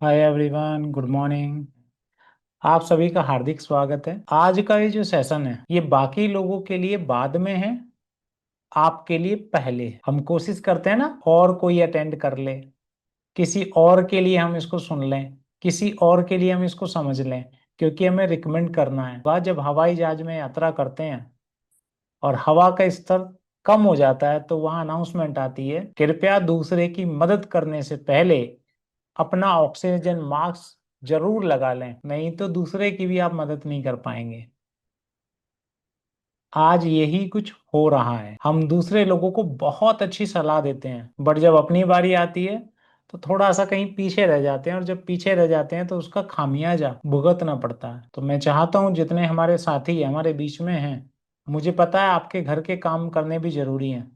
Hi everyone, good morning. आप सभी का हार्दिक स्वागत है। आज का ये जो सेशन है ये बाकी लोगों के लिए बाद में है, आपके लिए पहले। हम कोशिश करते हैं ना और कोई अटेंड कर ले, किसी और के लिए हम इसको सुन लें, किसी और के लिए हम इसको समझ लें, क्योंकि हमें रिकमेंड करना है। बाद जब हवाई जहाज में यात्रा करते हैं और हवा का स्तर कम हो जाता है तो वहां अनाउंसमेंट आती है, कृपया दूसरे की मदद करने से पहले अपना ऑक्सीजन मास्क जरूर लगा लें, नहीं तो दूसरे की भी आप मदद नहीं कर पाएंगे। आज यही कुछ हो रहा है। हम दूसरे लोगों को बहुत अच्छी सलाह देते हैं, बट जब अपनी बारी आती है तो थोड़ा सा कहीं पीछे रह जाते हैं, और जब पीछे रह जाते हैं तो उसका खामियाजा भुगतना पड़ता है। तो मैं चाहता हूं जितने हमारे साथी हमारे बीच में हैं, मुझे पता है आपके घर के काम करने भी जरूरी हैं,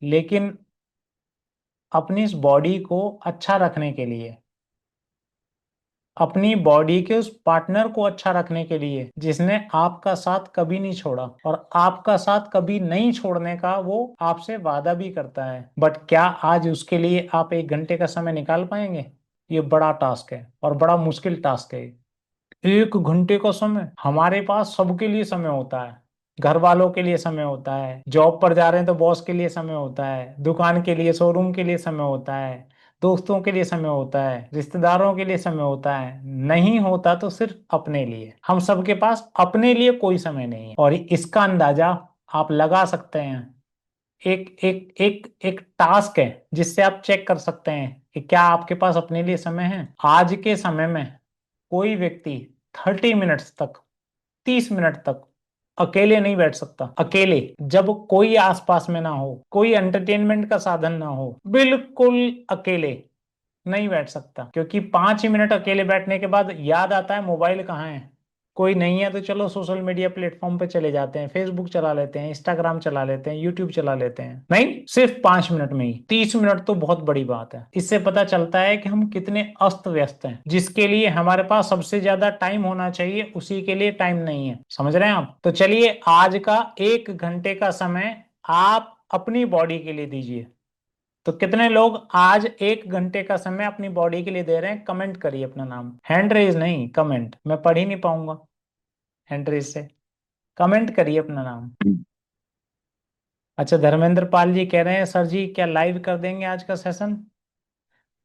लेकिन अपनी इस बॉडी को अच्छा रखने के लिए, अपनी बॉडी के उस पार्टनर को अच्छा रखने के लिए जिसने आपका साथ कभी नहीं छोड़ा और आपका साथ कभी नहीं छोड़ने का वो आपसे वादा भी करता है, बट क्या आज उसके लिए आप 1 घंटे का समय निकाल पाएंगे? ये बड़ा टास्क है और बड़ा मुश्किल टास्क है। 1 घंटे का समय, हमारे पास सबके लिए समय होता है। घर वालों के लिए समय होता है, जॉब पर जा रहे हैं तो बॉस के लिए समय होता है, दुकान के लिए, शोरूम के लिए समय होता है, दोस्तों के लिए समय होता है, रिश्तेदारों के लिए समय होता है। नहीं होता तो सिर्फ अपने लिए। हम सबके पास अपने लिए कोई समय नहीं है, और इसका अंदाजा आप लगा सकते हैं। एक एक एक एक टास्क है जिससे आप चेक कर सकते हैं कि क्या आपके पास अपने लिए समय है। आज के समय में कोई व्यक्ति 30 मिनट्स तक, 30 मिनट तक अकेले नहीं बैठ सकता। अकेले, जब कोई आसपास में ना हो, कोई एंटरटेनमेंट का साधन ना हो, बिल्कुल अकेले नहीं बैठ सकता। क्योंकि 5 ही मिनट अकेले बैठने के बाद याद आता है मोबाइल कहाँ है। कोई नहीं है तो चलो सोशल मीडिया प्लेटफॉर्म पे चले जाते हैं, फेसबुक चला लेते हैं, इंस्टाग्राम चला लेते हैं, यूट्यूब चला लेते हैं। नहीं, सिर्फ 5 मिनट में ही 30 मिनट तो बहुत बड़ी बात है। इससे पता चलता है कि हम कितने अस्त व्यस्त हैं। जिसके लिए हमारे पास सबसे ज्यादा टाइम होना चाहिए उसी के लिए टाइम नहीं है। समझ रहे हैं आप? तो चलिए, आज का 1 घंटे का समय आप अपनी बॉडी के लिए दीजिए। तो कितने लोग आज 1 घंटे का समय अपनी बॉडी के लिए दे रहे हैं? कमेंट करिए अपना नाम, हैंड रेज नहीं, कमेंट। मैं पढ़ ही नहीं पाऊंगा हैंड रेज से। कमेंट करिए अपना नाम। अच्छा, धर्मेंद्र पाल जी कह रहे हैं सर जी क्या लाइव कर देंगे आज का सेशन?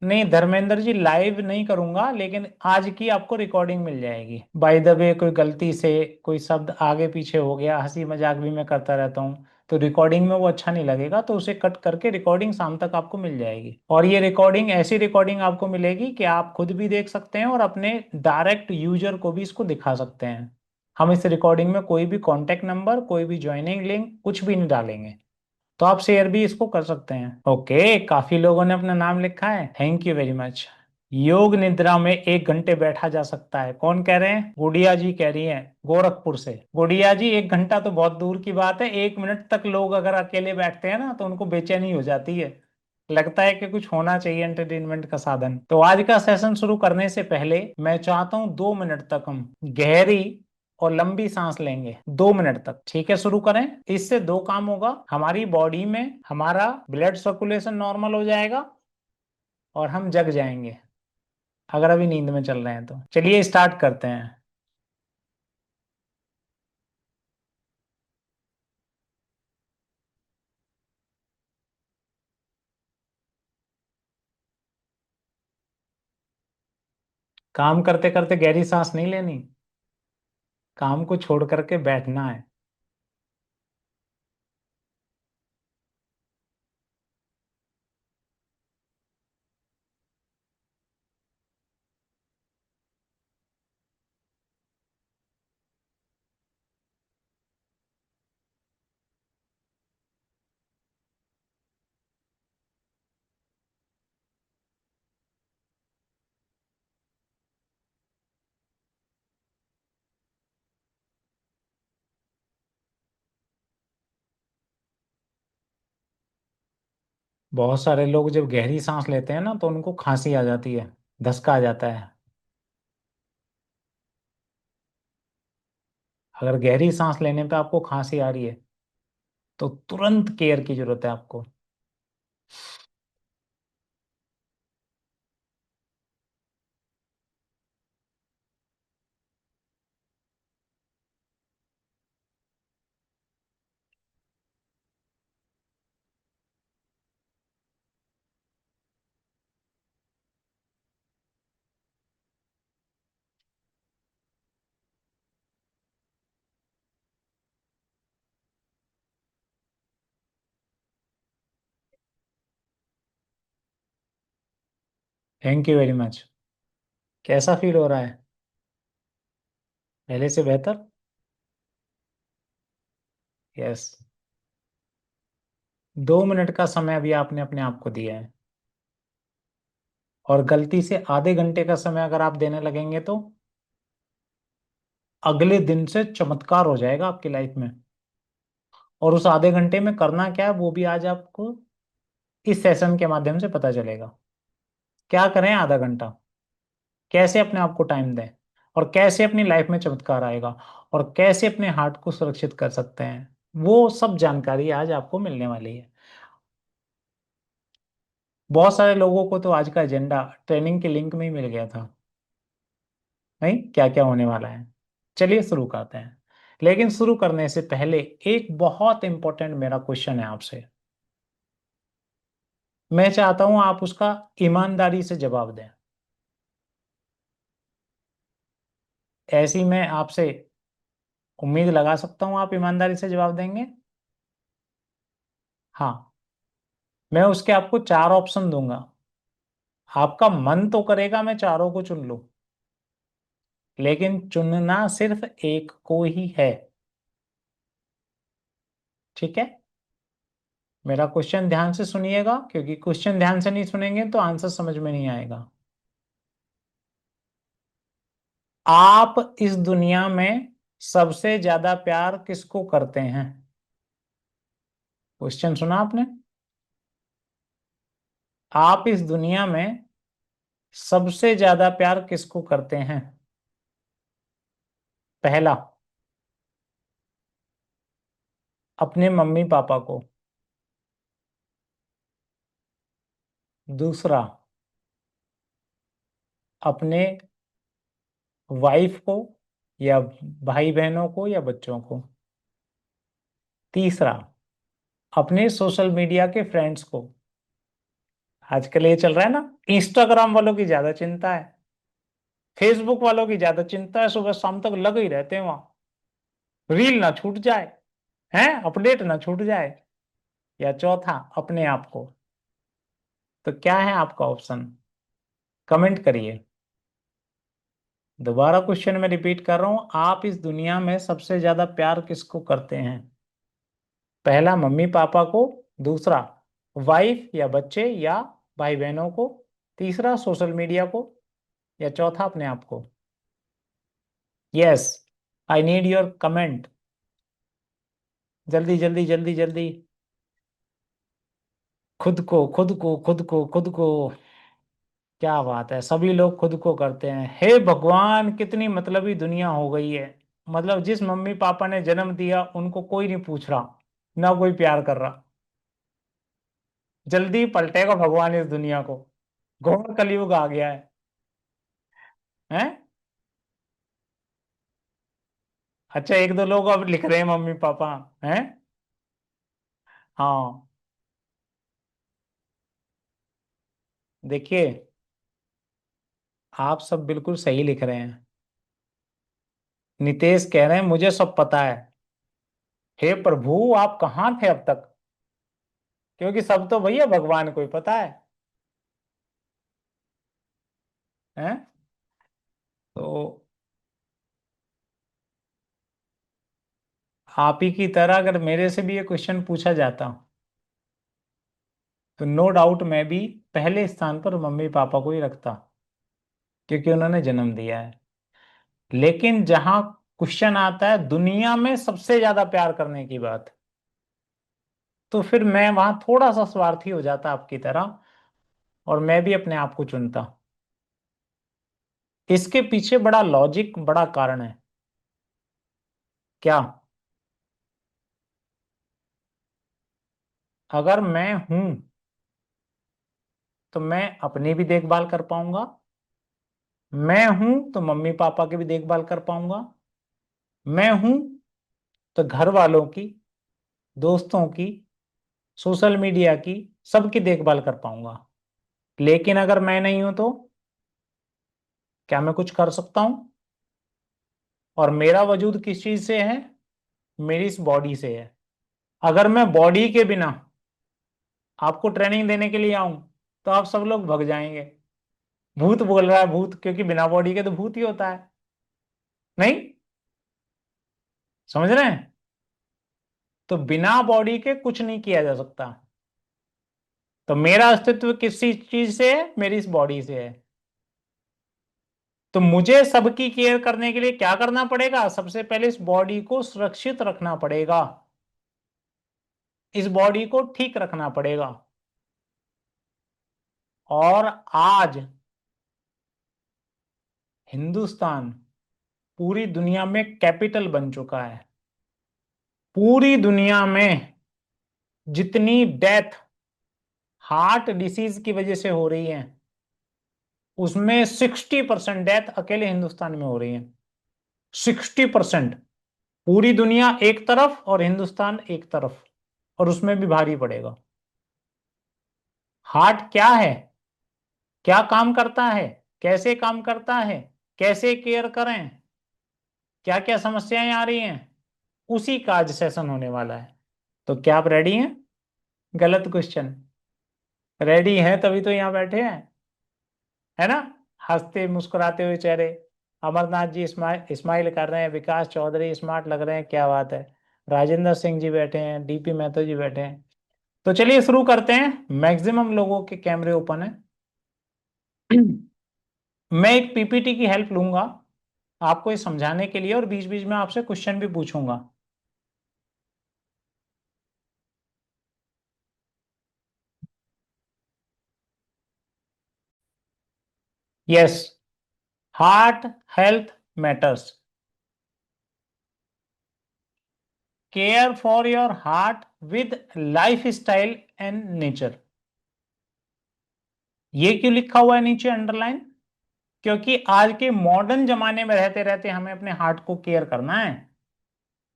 नहीं धर्मेंद्र जी, लाइव नहीं करूंगा, लेकिन आज की आपको रिकॉर्डिंग मिल जाएगी। बाय द वे, कोई गलती से कोई शब्द आगे पीछे हो गया, हंसी मजाक भी मैं करता रहता हूँ, तो रिकॉर्डिंग में वो अच्छा नहीं लगेगा, तो उसे कट करके रिकॉर्डिंग शाम तक आपको मिल जाएगी। और ये रिकॉर्डिंग, ऐसी रिकॉर्डिंग आपको मिलेगी कि आप खुद भी देख सकते हैं और अपने डायरेक्ट यूजर को भी इसको दिखा सकते हैं। हम इस रिकॉर्डिंग में कोई भी कॉन्टेक्ट नंबर, कोई भी ज्वाइनिंग लिंक, कुछ भी नहीं डालेंगे। तो आप शेयर भी इसको कर सकते हैं। ओके, काफी लोगों ने अपना नाम लिखा है, थैंक यू वेरी मच। योग निद्रा में 1 घंटे बैठा जा सकता है, कौन कह रहे हैं? गुड़िया जी कह रही हैं गोरखपुर से। गुड़िया जी, 1 घंटा तो बहुत दूर की बात है, 1 मिनट तक लोग अगर अकेले बैठते हैं ना तो उनको बेचैनी हो जाती है, लगता है कि कुछ होना चाहिए एंटरटेनमेंट का साधन। तो आज का सेशन शुरू करने से पहले मैं चाहता हूं 2 मिनट तक हम गहरी और लंबी सांस लेंगे, 2 मिनट तक। ठीक है, शुरू करें। इससे दो काम होगा, हमारी बॉडी में हमारा ब्लड सर्कुलेशन नॉर्मल हो जाएगा और हम जग जाएंगे, अगर अभी नींद में चल रहे हैं तो। चलिए स्टार्ट करते हैं। काम करते करते गहरी सांस नहीं लेनी, काम को छोड़ करके बैठना है। बहुत सारे लोग जब गहरी सांस लेते हैं ना तो उनको खांसी आ जाती है, धसका आ जाता है। अगर गहरी सांस लेने पे आपको खांसी आ रही है तो तुरंत केयर की जरूरत है आपको। Thank you very much. कैसा फील हो रहा है? पहले से बेहतर? यस। 2 मिनट का समय अभी आपने अपने आप को दिया है, और गलती से आधे घंटे का समय अगर आप देने लगेंगे तो अगले दिन से चमत्कार हो जाएगा आपकी लाइफ में। और उस आधे घंटे में करना क्या है वो भी आज आपको इस सेशन के माध्यम से पता चलेगा। क्या करें आधा घंटा, कैसे अपने आप को टाइम दें, और कैसे अपनी लाइफ में चमत्कार आएगा, और कैसे अपने हार्ट को सुरक्षित कर सकते हैं, वो सब जानकारी आज आपको मिलने वाली है। बहुत सारे लोगों को तो आज का एजेंडा ट्रेनिंग के लिंक में ही मिल गया था, नहीं क्या क्या होने वाला है। चलिए शुरू करते हैं। लेकिन शुरू करने से पहले एक बहुत इंपॉर्टेंट मेरा क्वेश्चन है आपसे। मैं चाहता हूं आप उसका ईमानदारी से जवाब दें। ऐसी मैं आपसे उम्मीद लगा सकता हूं आप ईमानदारी से जवाब देंगे? हाँ। मैं उसके आपको 4 ऑप्शन दूंगा। आपका मन तो करेगा मैं चारों को चुन लूं, लेकिन चुनना सिर्फ एक को ही है। ठीक है? मेरा क्वेश्चन ध्यान से सुनिएगा, क्योंकि क्वेश्चन ध्यान से नहीं सुनेंगे तो आंसर समझ में नहीं आएगा। आप इस दुनिया में सबसे ज्यादा प्यार किसको करते हैं? क्वेश्चन सुना आपने? आप इस दुनिया में सबसे ज्यादा प्यार किसको करते हैं? पहला, अपने मम्मी पापा को। दूसरा, अपने वाइफ को, या भाई बहनों को, या बच्चों को। तीसरा, अपने सोशल मीडिया के फ्रेंड्स को। आजकल ये चल रहा है ना, इंस्टाग्राम वालों की ज्यादा चिंता है, फेसबुक वालों की ज्यादा चिंता है, सुबह शाम तक लगे ही रहते हैं वहां, रील ना छूट जाए, हैं अपडेट ना छूट जाए। या चौथा, अपने आप को। तो क्या है आपका ऑप्शन? कमेंट करिए। दोबारा क्वेश्चन में रिपीट कर रहा हूं, आप इस दुनिया में सबसे ज्यादा प्यार किसको करते हैं? पहला, मम्मी पापा को। दूसरा, वाइफ या बच्चे या भाई बहनों को। तीसरा, सोशल मीडिया को। या चौथा, अपने आप को। Yes, I need your comment. जल्दी जल्दी जल्दी जल्दी। खुद को खुद को खुद को खुद को। क्या बात है, सभी लोग खुद को करते हैं। हे भगवान, कितनी मतलबी दुनिया हो गई है। मतलब जिस मम्मी पापा ने जन्म दिया उनको कोई नहीं पूछ रहा, ना कोई प्यार कर रहा। जल्दी पलटेगा भगवान इस दुनिया को। घोर कलयुग आ गया है। हैं? अच्छा, एक दो लोग अब लिख रहे हैं मम्मी पापा। हैं? हाँ। देखिए, आप सब बिल्कुल सही लिख रहे हैं। नितेश कह रहे हैं मुझे सब पता है। हे प्रभु, आप कहाँ थे अब तक? क्योंकि सब तो भैया भगवान को ही पता है। हैं? तो आप ही की तरह अगर मेरे से भी ये क्वेश्चन पूछा जाता, तो नो डाउट मैं भी पहले स्थान पर मम्मी पापा को ही रखता, क्योंकि उन्होंने जन्म दिया है। लेकिन जहां क्वेश्चन आता है दुनिया में सबसे ज्यादा प्यार करने की बात, तो फिर मैं वहां थोड़ा सा स्वार्थी हो जाता आपकी तरह, और मैं भी अपने आप को चुनता। इसके पीछे बड़ा लॉजिक, बड़ा कारण है। क्या? अगर मैं हूं तो मैं अपनी भी देखभाल कर पाऊंगा। मैं हूं तो मम्मी पापा की भी देखभाल कर पाऊंगा। मैं हूं तो घर वालों की, दोस्तों की, सोशल मीडिया की, सबकी देखभाल कर पाऊंगा। लेकिन अगर मैं नहीं हूं तो क्या मैं कुछ कर सकता हूं? और मेरा वजूद किस चीज से है? मेरी इस बॉडी से है। अगर मैं बॉडी के बिना आपको ट्रेनिंग देने के लिए आऊं, तो आप सब लोग भग जाएंगे। भूत बोल रहा है, भूत, क्योंकि बिना बॉडी के तो भूत ही होता है। नहीं समझ रहे हैं? तो बिना बॉडी के कुछ नहीं किया जा सकता। तो मेरा अस्तित्व किसी चीज से है? मेरी इस बॉडी से है। तो मुझे सबकी केयर करने के लिए क्या करना पड़ेगा? सबसे पहले इस बॉडी को सुरक्षित रखना पड़ेगा, इस बॉडी को ठीक रखना पड़ेगा। और आज हिंदुस्तान पूरी दुनिया में कैपिटल बन चुका है। पूरी दुनिया में जितनी डेथ हार्ट डिसीज की वजह से हो रही है, उसमें 60% डेथ अकेले हिंदुस्तान में हो रही है। 60%। पूरी दुनिया एक तरफ और हिंदुस्तान एक तरफ, और उसमें भी भारी पड़ेगा। हार्ट क्या है, क्या काम करता है, कैसे काम करता है, कैसे केयर करें, क्या क्या समस्याएं आ रही हैं, उसी का आज सेशन होने वाला है। तो क्या आप रेडी हैं? गलत क्वेश्चन। रेडी हैं तभी तो यहाँ बैठे हैं, है ना? हंसते मुस्कुराते हुए चेहरे। अमरनाथ जी स्माइल स्माइल कर रहे हैं, विकास चौधरी स्मार्ट लग रहे हैं, क्या बात है। राजेंद्र सिंह जी बैठे हैं, डीपी महतो जी बैठे हैं। तो चलिए शुरू करते हैं। मैक्सिमम लोगों के कैमरे ओपन है। मैं एक पीपीटी की हेल्प लूंगा आपको ये समझाने के लिए, और बीच बीच में आपसे क्वेश्चन भी पूछूंगा। Yes, heart health matters. Care for your heart with life style and nature. ये क्यों लिखा हुआ है नीचे अंडरलाइन? क्योंकि आज के मॉडर्न जमाने में रहते रहते हमें अपने हार्ट को केयर करना है।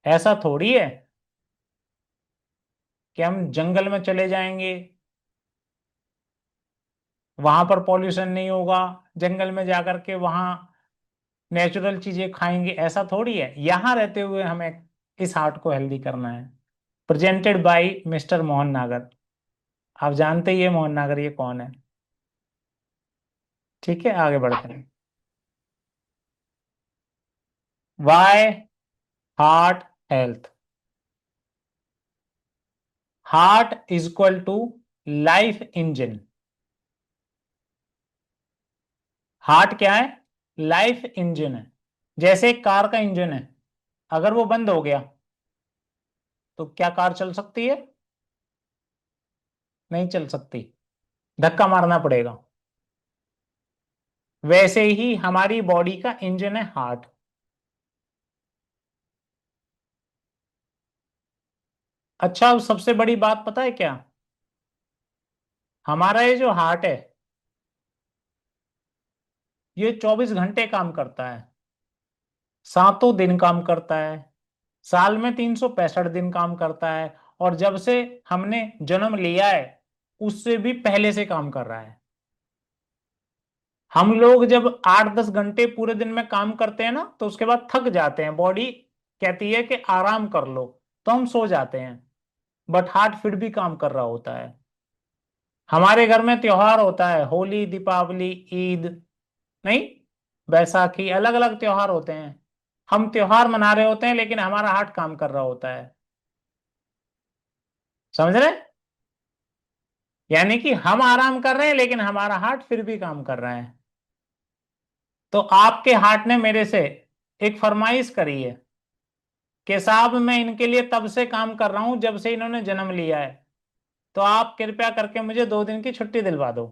ऐसा थोड़ी है कि हम जंगल में चले जाएंगे, वहां पर पॉल्यूशन नहीं होगा, जंगल में जाकर के वहां नेचुरल चीजें खाएंगे। ऐसा थोड़ी है। यहां रहते हुए हमें इस हार्ट को हेल्दी करना है। प्रेजेंटेड बाय मिस्टर मोहन नागर। आप जानते ही है मोहन नागर ये कौन है। ठीक है, आगे बढ़ते हैं। Why heart health? Heart is equal to life engine. Heart क्या है? लाइफ इंजन है। जैसे एक कार का इंजन है, अगर वो बंद हो गया तो क्या कार चल सकती है? नहीं चल सकती, धक्का मारना पड़ेगा। वैसे ही हमारी बॉडी का इंजन है हार्ट। अच्छा, अब सबसे बड़ी बात पता है क्या? हमारा ये जो हार्ट है, ये 24 घंटे काम करता है, सातों दिन काम करता है, साल में 365 दिन काम करता है। और जब से हमने जन्म लिया है, उससे भी पहले से काम कर रहा है। हम लोग जब 8-10 घंटे पूरे दिन में काम करते हैं ना, तो उसके बाद थक जाते हैं, बॉडी कहती है कि आराम कर लो, तो हम सो जाते हैं। बट हार्ट फिर भी काम कर रहा होता है। हमारे घर में त्योहार होता है, होली, दीपावली, ईद, नहीं, बैसाखी, अलग अलग त्योहार होते हैं। हम त्योहार मना रहे होते हैं, लेकिन हमारा हार्ट काम कर रहा होता है। समझ रहे? यानी कि हम आराम कर रहे हैं, लेकिन हमारा हार्ट फिर भी काम कर रहा है। तो आपके हार्ट ने मेरे से एक फरमाइश करी है कि साहब मैं इनके लिए तब से काम कर रहा हूं जब से इन्होंने जन्म लिया है, तो आप कृपया करके मुझे 2 दिन की छुट्टी दिलवा दो।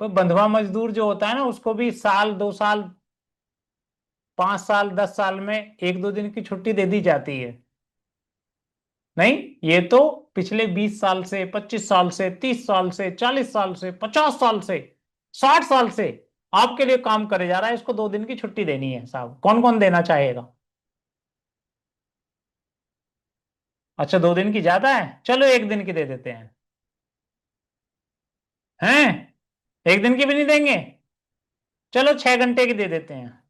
तो बंधुआ मजदूर जो होता है ना, उसको भी साल, 2 साल, 5 साल, 10 साल में 1-2 दिन की छुट्टी दे दी जाती है। नहीं, ये तो पिछले 20 साल से, 25 साल से, 30 साल से, 40 साल से, 50 साल से, 60 साल से आपके लिए काम करे जा रहा है। इसको 2 दिन की छुट्टी देनी है साहब, कौन कौन देना चाहेगा? अच्छा, 2 दिन की ज्यादा है, चलो 1 दिन की दे देते हैं। हैं? 1 दिन की भी नहीं देंगे? चलो 6 घंटे की दे देते हैं।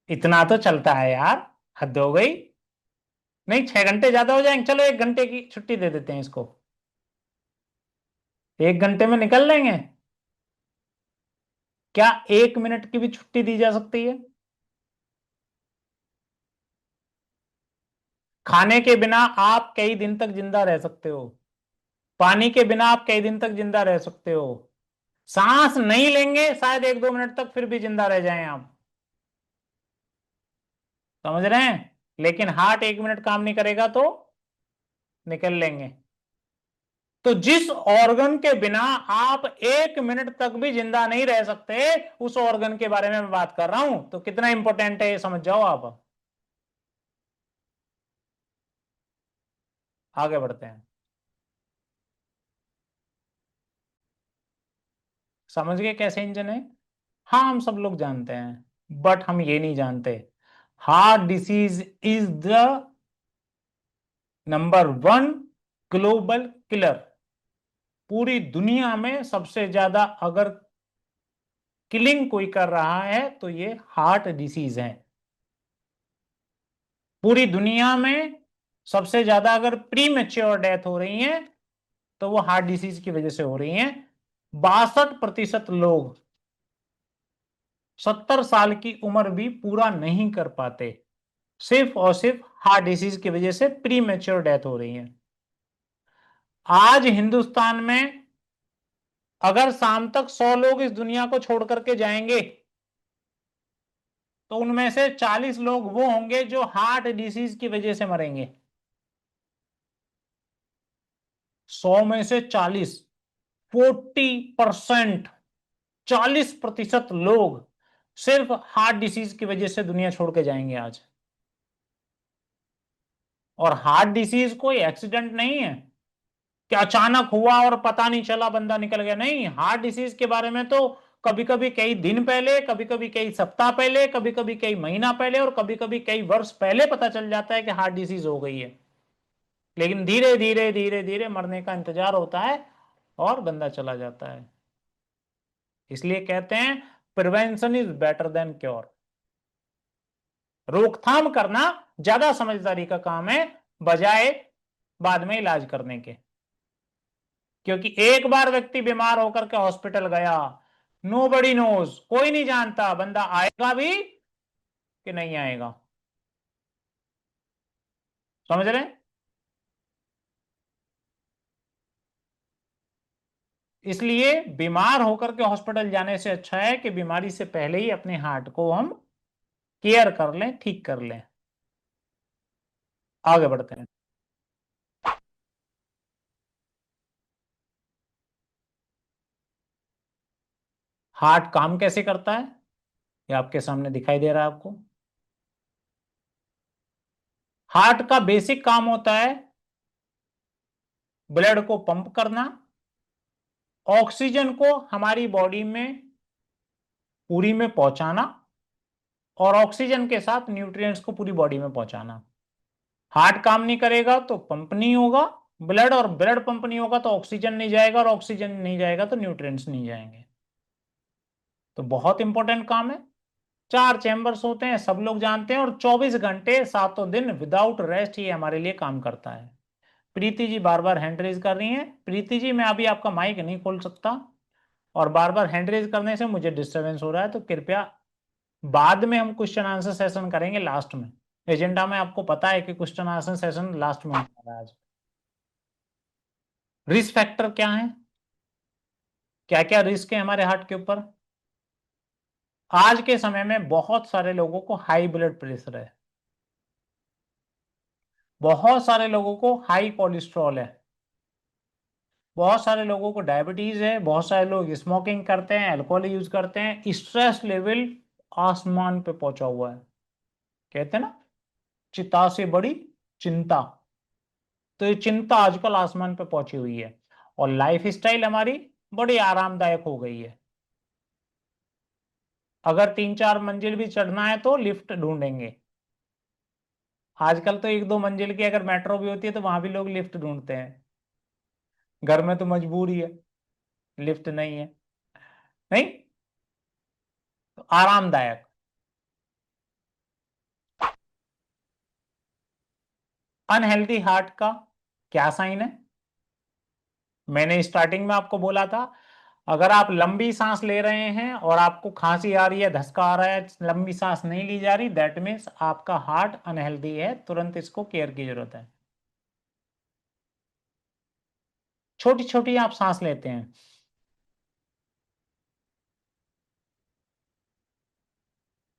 इतना तो चलता है यार, हद हो गई। नहीं, 6 घंटे ज्यादा हो जाएंगे, चलो 1 घंटे की छुट्टी दे देते हैं इसको। 1 घंटे में निकल लेंगे। क्या 1 मिनट की भी छुट्टी दी जा सकती है? खाने के बिना आप कई दिन तक जिंदा रह सकते हो। पानी के बिना आप कई दिन तक जिंदा रह सकते हो। सांस नहीं लेंगे शायद 1-2 मिनट तक, फिर भी जिंदा रह जाएं आप। समझ रहे हैं? लेकिन हार्ट 1 मिनट काम नहीं करेगा तो निकल लेंगे। तो जिस ऑर्गन के बिना आप 1 मिनट तक भी जिंदा नहीं रह सकते, उस ऑर्गन के बारे में मैं बात कर रहा हूं। तो कितना इंपॉर्टेंट है ये समझ जाओ आप। आगे बढ़ते हैं। समझ गए कैसे इंजन है? हाँ, हम सब लोग जानते हैं, बट हम ये नहीं जानते heart disease is the number 1 global killer. पूरी दुनिया में सबसे ज्यादा अगर किलिंग कोई कर रहा है तो ये हार्ट डिसीज है। पूरी दुनिया में सबसे ज्यादा अगर प्री मेच्योर डेथ हो रही है तो वो हार्ट डिसीज की वजह से हो रही है। 62% लोग 70 साल की उम्र भी पूरा नहीं कर पाते, सिर्फ और सिर्फ हार्ट डिसीज की वजह से प्री मेच्योर डेथ हो रही है। आज हिंदुस्तान में अगर शाम तक 100 लोग इस दुनिया को छोड़ करके जाएंगे तो उनमें से 40 लोग वो होंगे जो हार्ट डिसीज की वजह से मरेंगे। 100 में से 40, 40%, 40% लोग सिर्फ हार्ट डिसीज की वजह से दुनिया छोड़ के जाएंगे आज। और हार्ट डिसीज कोई एक्सीडेंट नहीं है कि अचानक हुआ और पता नहीं चला बंदा निकल गया। नहीं, हार्ट डिसीज के बारे में तो कभी कभी कई दिन पहले, कभी कभी कई सप्ताह पहले, कभी कभी कई महीना पहले और कभी कभी कई वर्ष पहले पता चल जाता है कि हार्ट डिसीज हो गई है। लेकिन धीरे धीरे धीरे धीरे मरने का इंतजार होता है और बंदा चला जाता है। इसलिए कहते हैं prevention is better than cure. रोकथाम करना ज्यादा समझदारी का काम है बजाय बाद में इलाज करने के। क्योंकि एक बार व्यक्ति बीमार होकर के हॉस्पिटल गया, नो बडी नोज, कोई नहीं जानता बंदा आएगा भी कि नहीं आएगा। समझ रहे हैं? इसलिए बीमार होकर के हॉस्पिटल जाने से अच्छा है कि बीमारी से पहले ही अपने हार्ट को हम केयर कर लें, ठीक कर लें। आगे बढ़ते हैं। हार्ट काम कैसे करता है ये आपके सामने दिखाई दे रहा है आपको। हार्ट का बेसिक काम होता है ब्लड को पंप करना, ऑक्सीजन को हमारी बॉडी में पूरी में पहुंचाना और ऑक्सीजन के साथ न्यूट्रिएंट्स को पूरी बॉडी में पहुंचाना। हार्ट काम नहीं करेगा तो पंप नहीं होगा ब्लड, और ब्लड पंप नहीं होगा तो ऑक्सीजन नहीं जाएगा, और ऑक्सीजन नहीं जाएगा तो न्यूट्रिएंट्स नहीं जाएंगे। तो बहुत इंपॉर्टेंट काम है। 4 चैम्बर्स होते हैं, सब लोग जानते हैं, और 24 घंटे सातों दिन विदाउट रेस्ट ये हमारे लिए काम करता है। प्रीति जी बार बार हैंड रेज कर रही हैं। प्रीति जी, मैं अभी आपका माइक नहीं खोल सकता और बार बार हैंड रेज करने से मुझे डिस्टरबेंस हो रहा है, तो कृपया बाद में हम क्वेश्चन आंसर सेशन करेंगे लास्ट में। एजेंडा में आपको पता है कि क्वेश्चन आंसर सेशन लास्ट में होने वाला है आज। रिस्क फैक्टर क्या है, क्या क्या रिस्क है हमारे हार्ट के ऊपर? आज के समय में बहुत सारे लोगों को हाई ब्लड प्रेशर है, बहुत सारे लोगों को हाई कोलेस्ट्रॉल है, बहुत सारे लोगों को डायबिटीज है, बहुत सारे लोग स्मोकिंग करते हैं, अल्कोहल यूज करते हैं। स्ट्रेस लेवल आसमान पे पहुंचा हुआ है। कहते हैं ना, चिता से बड़ी चिंता। तो ये चिंता आजकल आसमान पे पहुंची हुई है और लाइफ स्टाइल हमारी बड़ी आरामदायक हो गई है। अगर 3-4 मंजिल भी चढ़ना है तो लिफ्ट ढूंढेंगे। आजकल तो 1-2 मंजिल की अगर मेट्रो भी होती है तो वहां भी लोग लिफ्ट ढूंढते हैं। घर में तो मजबूरी है, लिफ्ट नहीं है। नहीं, तो आरामदायक। अनहेल्दी हार्ट का क्या साइन है? मैंने स्टार्टिंग में आपको बोला था, अगर आप लंबी सांस ले रहे हैं और आपको खांसी आ रही है, धसका आ रहा है, लंबी सांस नहीं ली जा रही, दैट मीन्स आपका हार्ट अनहेल्दी है, तुरंत इसको केयर की जरूरत है। छोटी छोटी आप सांस लेते हैं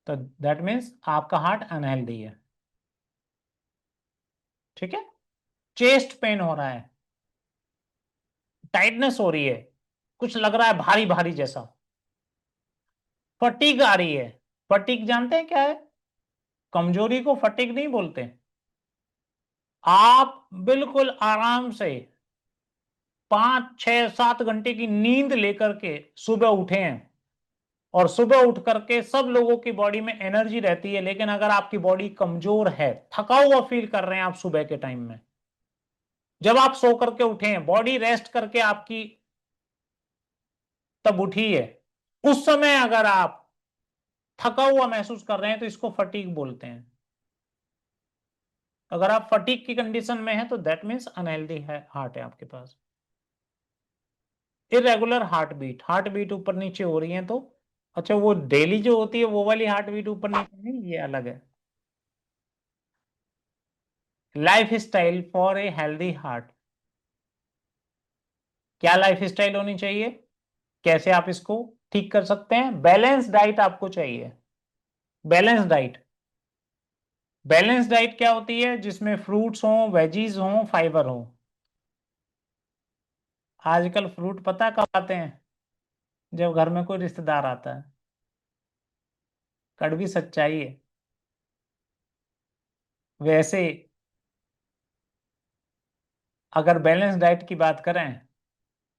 तो दैट मीन्स आपका हार्ट अनहेल्दी है। ठीक है। चेस्ट पेन हो रहा है, टाइटनेस हो रही है, कुछ लग रहा है भारी भारी जैसा, फटीग आ रही है। फटीग जानते हैं क्या है? कमजोरी को फटीग नहीं बोलते। आप बिल्कुल आराम से 5 6 7 घंटे की नींद लेकर के सुबह उठे हैं, और सुबह उठ करके सब लोगों की बॉडी में एनर्जी रहती है, लेकिन अगर आपकी बॉडी कमजोर है, थका हुआ फील कर रहे हैं आप सुबह के टाइम में, जब आप सो करके उठे हैं, बॉडी रेस्ट करके आपकी तब उठी है, उस समय अगर आप थका हुआ महसूस कर रहे हैं तो इसको फटीग बोलते हैं। अगर आप फटीग की कंडीशन में हैं तो दैट मीन्स अनहेल्दी है हार्ट है आपके पास। इरेगुलर हार्ट बीट ऊपर नीचे हो रही है तो, अच्छा वो डेली जो होती है वो वाली हार्ट बीट ऊपर नीचे नहीं, ये अलग है। Life style for a healthy heart. क्या लाइफ स्टाइल होनी चाहिए? कैसे आप इसको ठीक कर सकते हैं? बैलेंस डाइट आपको चाहिए। Balance diet. बैलेंस डाइट क्या होती है? जिसमें फ्रूट्स हों, वेजीज हों, फाइबर हो। आजकल फ्रूट पता कब आते हैं? जब घर में कोई रिश्तेदार आता है। कड़वी सच्चाई है। वैसे अगर बैलेंस डाइट की बात करें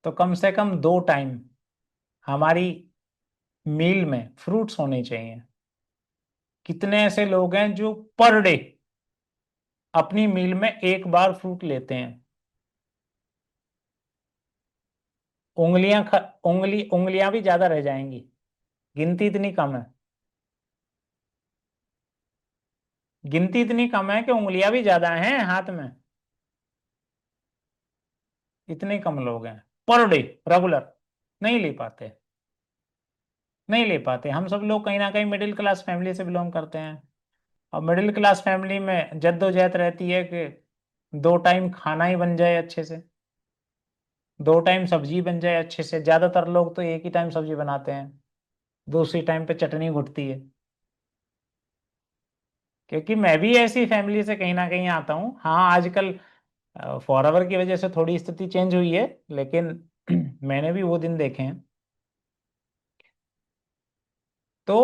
तो कम से कम 2 टाइम हमारी मील में फ्रूट्स होने चाहिए। कितने ऐसे लोग हैं जो पर डे अपनी मील में एक बार फ्रूट लेते हैं? उंगलियां भी ज्यादा रह जाएंगी, गिनती इतनी कम है। गिनती इतनी कम है कि उंगलियां भी ज्यादा हैं हाथ में। इतने कम लोग हैं पर डे रेगुलर नहीं ले पाते। नहीं ले पाते। हम सब लोग कहीं ना कहीं मिडिल क्लास फैमिली से बिलोंग करते हैं, और मिडिल क्लास फैमिली में जद्दोजहद रहती है कि 2 टाइम खाना ही बन जाए अच्छे से, 2 टाइम सब्जी बन जाए अच्छे से। ज्यादातर लोग तो एक ही टाइम सब्जी बनाते हैं, दूसरी टाइम पे चटनी घुटती है। क्योंकि मैं भी ऐसी फैमिली से कहीं ना कहीं आता हूँ। हाँ आजकल फॉरएवर की वजह से थोड़ी स्थिति चेंज हुई है, लेकिन मैंने भी वो दिन देखे हैं। तो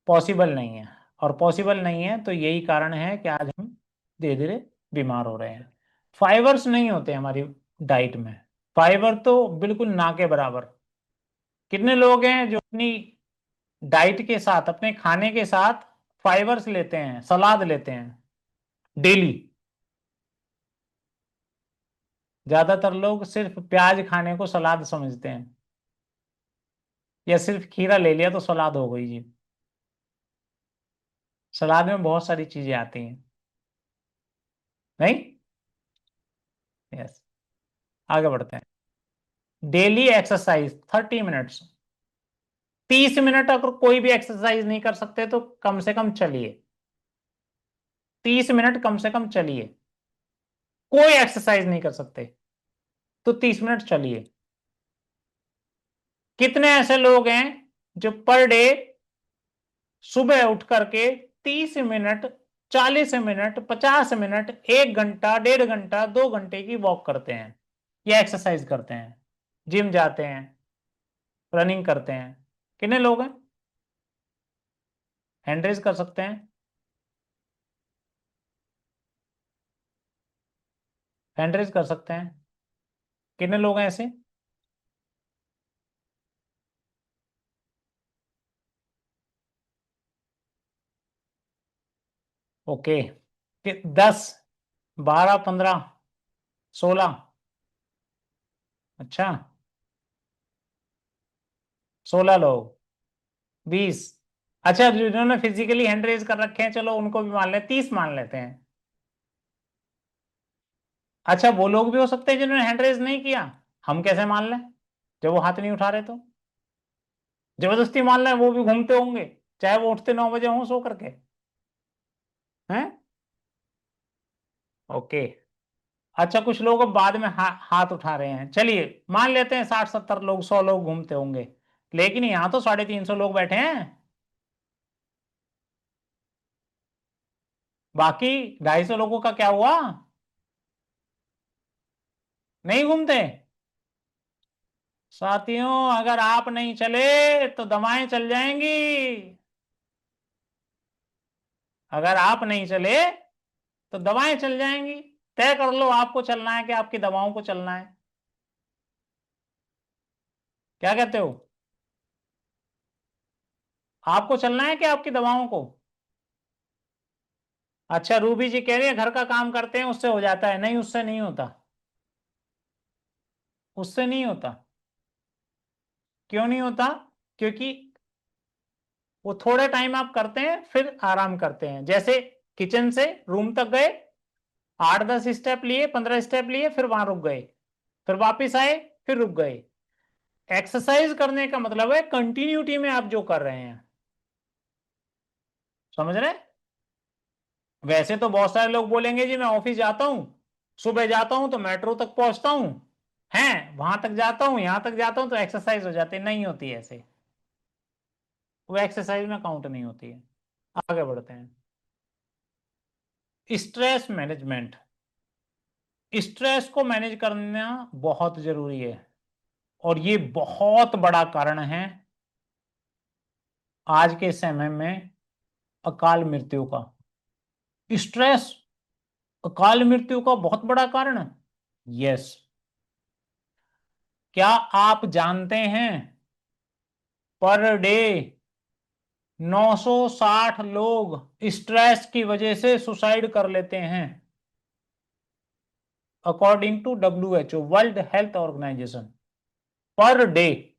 पॉसिबल नहीं है, और पॉसिबल नहीं है तो यही कारण है कि आज हम धीरे धीरे बीमार हो रहे हैं। फाइबर्स नहीं होते हमारी डाइट में। फाइबर तो बिल्कुल ना के बराबर। कितने लोग हैं जो अपनी डाइट के साथ, अपने खाने के साथ फाइबर्स लेते हैं, सलाद लेते हैं डेली? ज्यादातर लोग सिर्फ प्याज खाने को सलाद समझते हैं, या सिर्फ खीरा ले लिया तो सलाद हो गई जी। सलाद में बहुत सारी चीजें आती हैं। नहीं। यस। आगे बढ़ते हैं। Daily exercise 30 minutes. 30 मिनट अगर कोई भी एक्सरसाइज नहीं कर सकते तो कम से कम चलिए। 30 मिनट कम से कम चलिए। कोई एक्सरसाइज नहीं कर सकते तो 30 मिनट चलिए। कितने ऐसे लोग हैं जो पर डे सुबह उठ करके 30 मिनट, 40 मिनट, 50 मिनट, 1 घंटा, 1.5 घंटा, 2 घंटे की वॉक करते हैं, या एक्सरसाइज करते हैं, जिम जाते हैं, रनिंग करते हैं? कितने लोग हैं? हैंड रेज कर सकते हैं? हैंड रेज कर सकते हैं? कितने लोग हैं ऐसे? ओके। 10 12 15 16? अच्छा। 16 लोग? 20? अच्छा जिन्होंने फिजिकली हैंड रेज कर रखे हैं चलो उनको भी मान लें, 30 मान लेते हैं। अच्छा वो लोग भी हो सकते हैं जिन्होंने हैंड रेज नहीं किया, हम कैसे मान लें? जब वो हाथ नहीं उठा रहे तो जबरदस्ती मान लें वो भी घूमते होंगे, चाहे वो उठते 9 बजे हों सो करके। हैं? ओके। अच्छा, कुछ लोग अब बाद में हाथ उठा रहे हैं, चलिए मान लेते हैं 60 70 लोग, 100 लोग घूमते होंगे, लेकिन यहाँ तो 350 लोग बैठे हैं। बाकी 250 लोगों का क्या हुआ? नहीं घूमते। साथियों, अगर आप नहीं चले तो दवाएं चल जाएंगी। अगर आप नहीं चले तो दवाएं चल जाएंगी। तय कर लो, आपको चलना है कि आपकी दवाओं को चलना है? क्या कहते हो? आपको चलना है कि आपकी दवाओं को? अच्छा, रूबी जी कह रही है घर का काम करते हैं उससे हो जाता है। नहीं, उससे नहीं होता। उससे नहीं होता। क्यों नहीं होता? क्योंकि वो थोड़े टाइम आप करते हैं फिर आराम करते हैं। जैसे किचन से रूम तक गए, 8 10 स्टेप लिए, 15 स्टेप लिए, फिर वहां रुक गए, फिर वापिस आए, फिर रुक गए। एक्सरसाइज करने का मतलब है कंटिन्यूटी में आप जो कर रहे हैं। समझ रहे हैं? वैसे तो बहुत सारे लोग बोलेंगे जी मैं ऑफिस जाता हूं, सुबह जाता हूं तो मेट्रो तक पहुंचता हूं, हैं वहां तक जाता हूं, यहां तक जाता हूं तो एक्सरसाइज हो जाती है। नहीं होती है ऐसे। वो एक्सरसाइज में काउंट नहीं होती है। आगे बढ़ते हैं। Stress management. स्ट्रेस को मैनेज करना बहुत जरूरी है, और ये बहुत बड़ा कारण है आज के समय में अकाल मृत्यु का। स्ट्रेस अकाल मृत्यु का बहुत बड़ा कारण है। यस। क्या आप जानते हैं पर डे 960 लोग स्ट्रेस की वजह से सुसाइड कर लेते हैं, according to WHO, world health organization. Per day.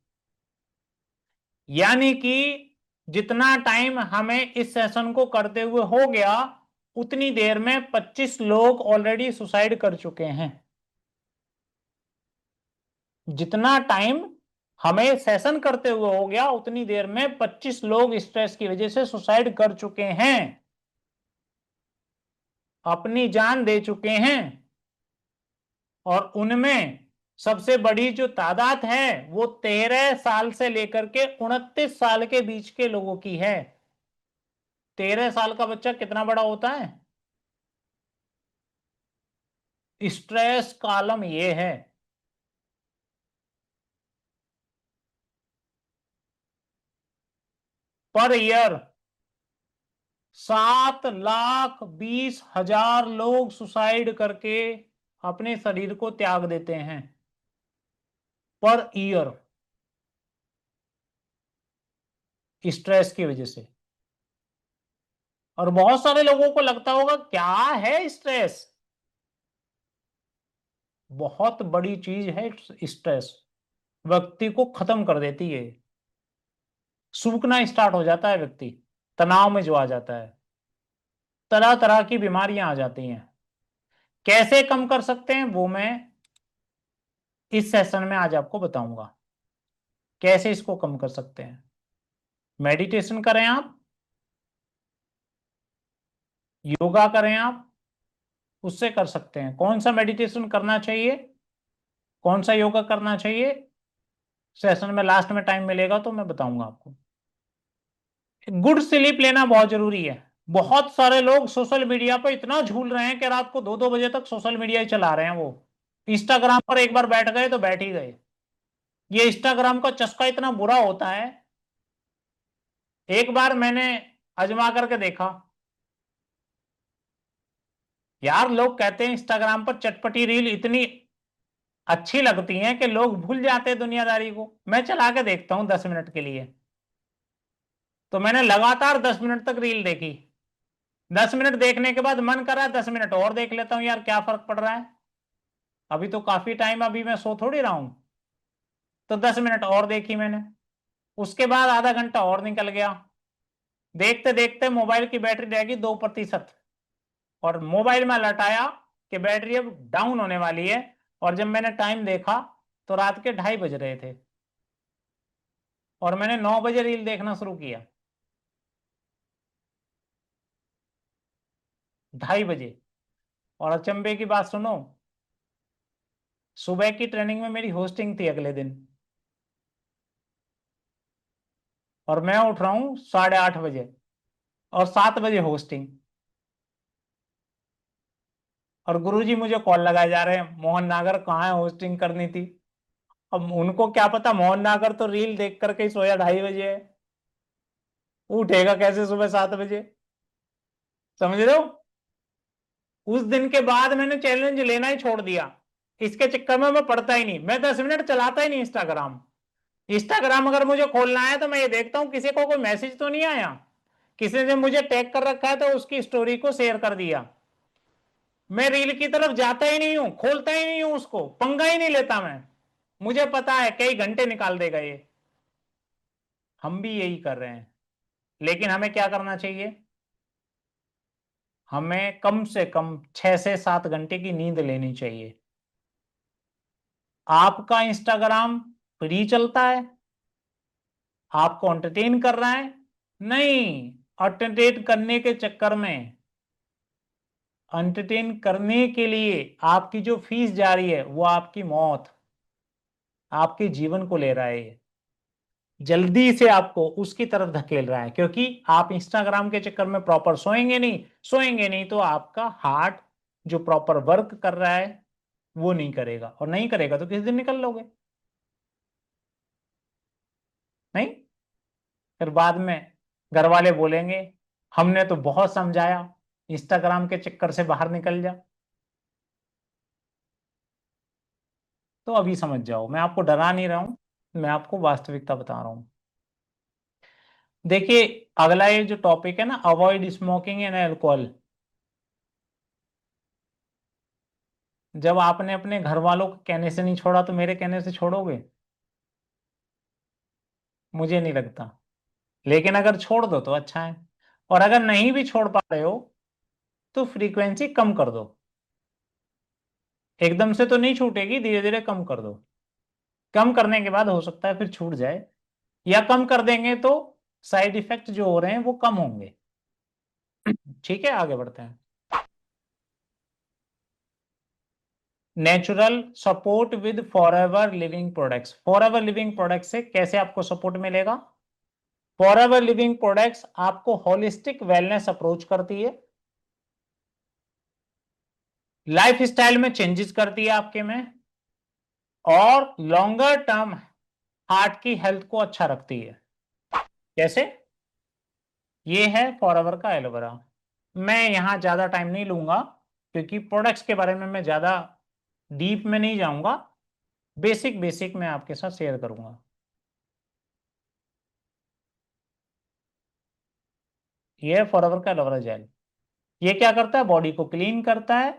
यानी कि जितना टाइम हमें इस सेशन को करते हुए हो गया, उतनी देर में 25 लोग ऑलरेडी सुसाइड कर चुके हैं। जितना टाइम हमें सेशन करते हुए हो गया, उतनी देर में 25 लोग स्ट्रेस की वजह से सुसाइड कर चुके हैं, अपनी जान दे चुके हैं। और उनमें सबसे बड़ी जो तादाद है वो 13 साल से लेकर के 29 साल के बीच के लोगों की है। 13 साल का बच्चा कितना बड़ा होता है? स्ट्रेस कॉलम ये है। पर ईयर 7,20,000 लोग सुसाइड करके अपने शरीर को त्याग देते हैं, पर ईयर, स्ट्रेस की वजह से। और बहुत सारे लोगों को लगता होगा क्या है स्ट्रेस? बहुत बड़ी चीज है स्ट्रेस। व्यक्ति को खत्म कर देती है। सूखना स्टार्ट हो जाता है व्यक्ति, तनाव में जो आ जाता है, तरह तरह की बीमारियां आ जाती हैं। कैसे कम कर सकते हैं वो मैं इस सेशन में आज आपको बताऊंगा। कैसे इसको कम कर सकते हैं? मेडिटेशन करें आप, योगा करें आप, उससे कर सकते हैं। कौन सा मेडिटेशन करना चाहिए, कौन सा योगा करना चाहिए, सेशन में लास्ट में टाइम मिलेगा तो मैं बताऊंगा आपको। गुड स्लीप लेना बहुत जरूरी है। बहुत सारे लोग सोशल मीडिया पर इतना झूल रहे हैं कि रात को 2 2 बजे तक सोशल मीडिया ही चला रहे हैं। वो इंस्टाग्राम पर एक बार बैठ गए तो बैठ ही गए। ये इंस्टाग्राम का चस्का इतना बुरा होता है। एक बार मैंने आजमा करके देखा। यार, लोग कहते हैं इंस्टाग्राम पर चटपटी रील इतनी अच्छी लगती हैं कि लोग भूल जाते हैं दुनियादारी को। मैं चला के देखता हूं 10 मिनट के लिए, तो मैंने लगातार 10 मिनट तक रील देखी। 10 मिनट देखने के बाद मन करा 10 मिनट और देख लेता हूं, यार क्या फर्क पड़ रहा है, अभी तो काफी टाइम, अभी मैं सो थोड़ी रहा हूं। तो 10 मिनट और देखी मैंने। उसके बाद आधा घंटा और निकल गया। देखते देखते मोबाइल की बैटरी रह गई 2%। और मोबाइल में लटाया कि बैटरी अब डाउन होने वाली है। और जब मैंने टाइम देखा तो रात के 2:30 बज रहे थे। और मैंने 9 बजे रील देखना शुरू किया, 2:30 बजे। और अचंभे की बात सुनो, सुबह की ट्रेनिंग में मेरी होस्टिंग थी अगले दिन, और मैं उठ रहा हूँ 8:30 बजे, और 7 बजे होस्टिंग। और गुरुजी मुझे कॉल लगाए जा रहे हैं, मोहन नागर कहाँ है, होस्टिंग करनी थी। अब उनको क्या पता, मोहन नागर तो रील देख करके ही सोया 2:30 बजे है, उठेगा कैसे सुबह 7 बजे। समझ रहे हो? उस दिन के बाद मैंने चैलेंज लेना ही छोड़ दिया। इसके चक्कर में मैं पढ़ता ही नहीं, मैं 10 मिनट चलाता ही नहीं इंस्टाग्राम। इंस्टाग्राम अगर मुझे खोलना है तो मैं ये देखता हूं किसी को कोई मैसेज तो नहीं आया, किसी ने मुझे टैग कर रखा है तो उसकी स्टोरी को शेयर कर दिया। मैं रील की तरफ जाता ही नहीं हूं, खोलता ही नहीं हूं, उसको पंगा ही नहीं लेता मैं। मुझे पता है कई घंटे निकाल देगा ये। हम भी यही कर रहे हैं, लेकिन हमें क्या करना चाहिए? हमें कम से कम 6 से 7 घंटे की नींद लेनी चाहिए। आपका इंस्टाग्राम फ्री चलता है, आपको एंटरटेन कर रहा है? नहीं, एंटरटेन करने के चक्कर में, एंटरटेन करने के लिए आपकी जो फीस जा रही है वो आपकी मौत, आपके जीवन को ले रहा है ये। जल्दी से आपको उसकी तरफ धकेल रहा है, क्योंकि आप इंस्टाग्राम के चक्कर में प्रॉपर सोएंगे नहीं। सोएंगे नहीं तो आपका हार्ट जो प्रॉपर वर्क कर रहा है वो नहीं करेगा, और नहीं करेगा तो किस दिन निकल लोगे? नहीं, फिर बाद में घर वाले बोलेंगे हमने तो बहुत समझाया, इंस्टाग्राम के चक्कर से बाहर निकल जा। तो अभी समझ जाओ, मैं आपको डरा नहीं रहा हूं, मैं आपको वास्तविकता बता रहा हूं। देखिए, अगला ये जो टॉपिक है ना, अवॉइड स्मोकिंग एंड अल्कोहल। जब आपने अपने घर वालों के कहने से नहीं छोड़ा तो मेरे कहने से छोड़ोगे? मुझे नहीं लगता। लेकिन अगर छोड़ दो तो अच्छा है, और अगर नहीं भी छोड़ पा रहे हो तो फ्रीक्वेंसी कम कर दो। एकदम से तो नहीं छूटेगी, धीरे धीरे कम कर दो। कम करने के बाद हो सकता है फिर छूट जाए, या कम कर देंगे तो साइड इफेक्ट जो हो रहे हैं वो कम होंगे। ठीक है, आगे बढ़ते हैं। Natural support with forever living products. Forever living products से कैसे आपको सपोर्ट मिलेगा? फॉरएवर लिविंग प्रोडक्ट्स आपको होलिस्टिक वेलनेस अप्रोच करती है, लाइफ स्टाइल में चेंजेस करती है आपके में, और लॉन्गर टर्म हार्ट की हेल्थ को अच्छा रखती है। कैसे? ये है फॉरएवर का एलोवेरा। मैं यहां ज्यादा टाइम नहीं लूंगा, क्योंकि प्रोडक्ट्स के बारे में मैं ज्यादा डीप में नहीं जाऊंगा। बेसिक बेसिक मैं आपके साथ शेयर करूंगा। ये है फॉरएवर का एलोवेरा जेल। ये क्या करता है? बॉडी को क्लीन करता है,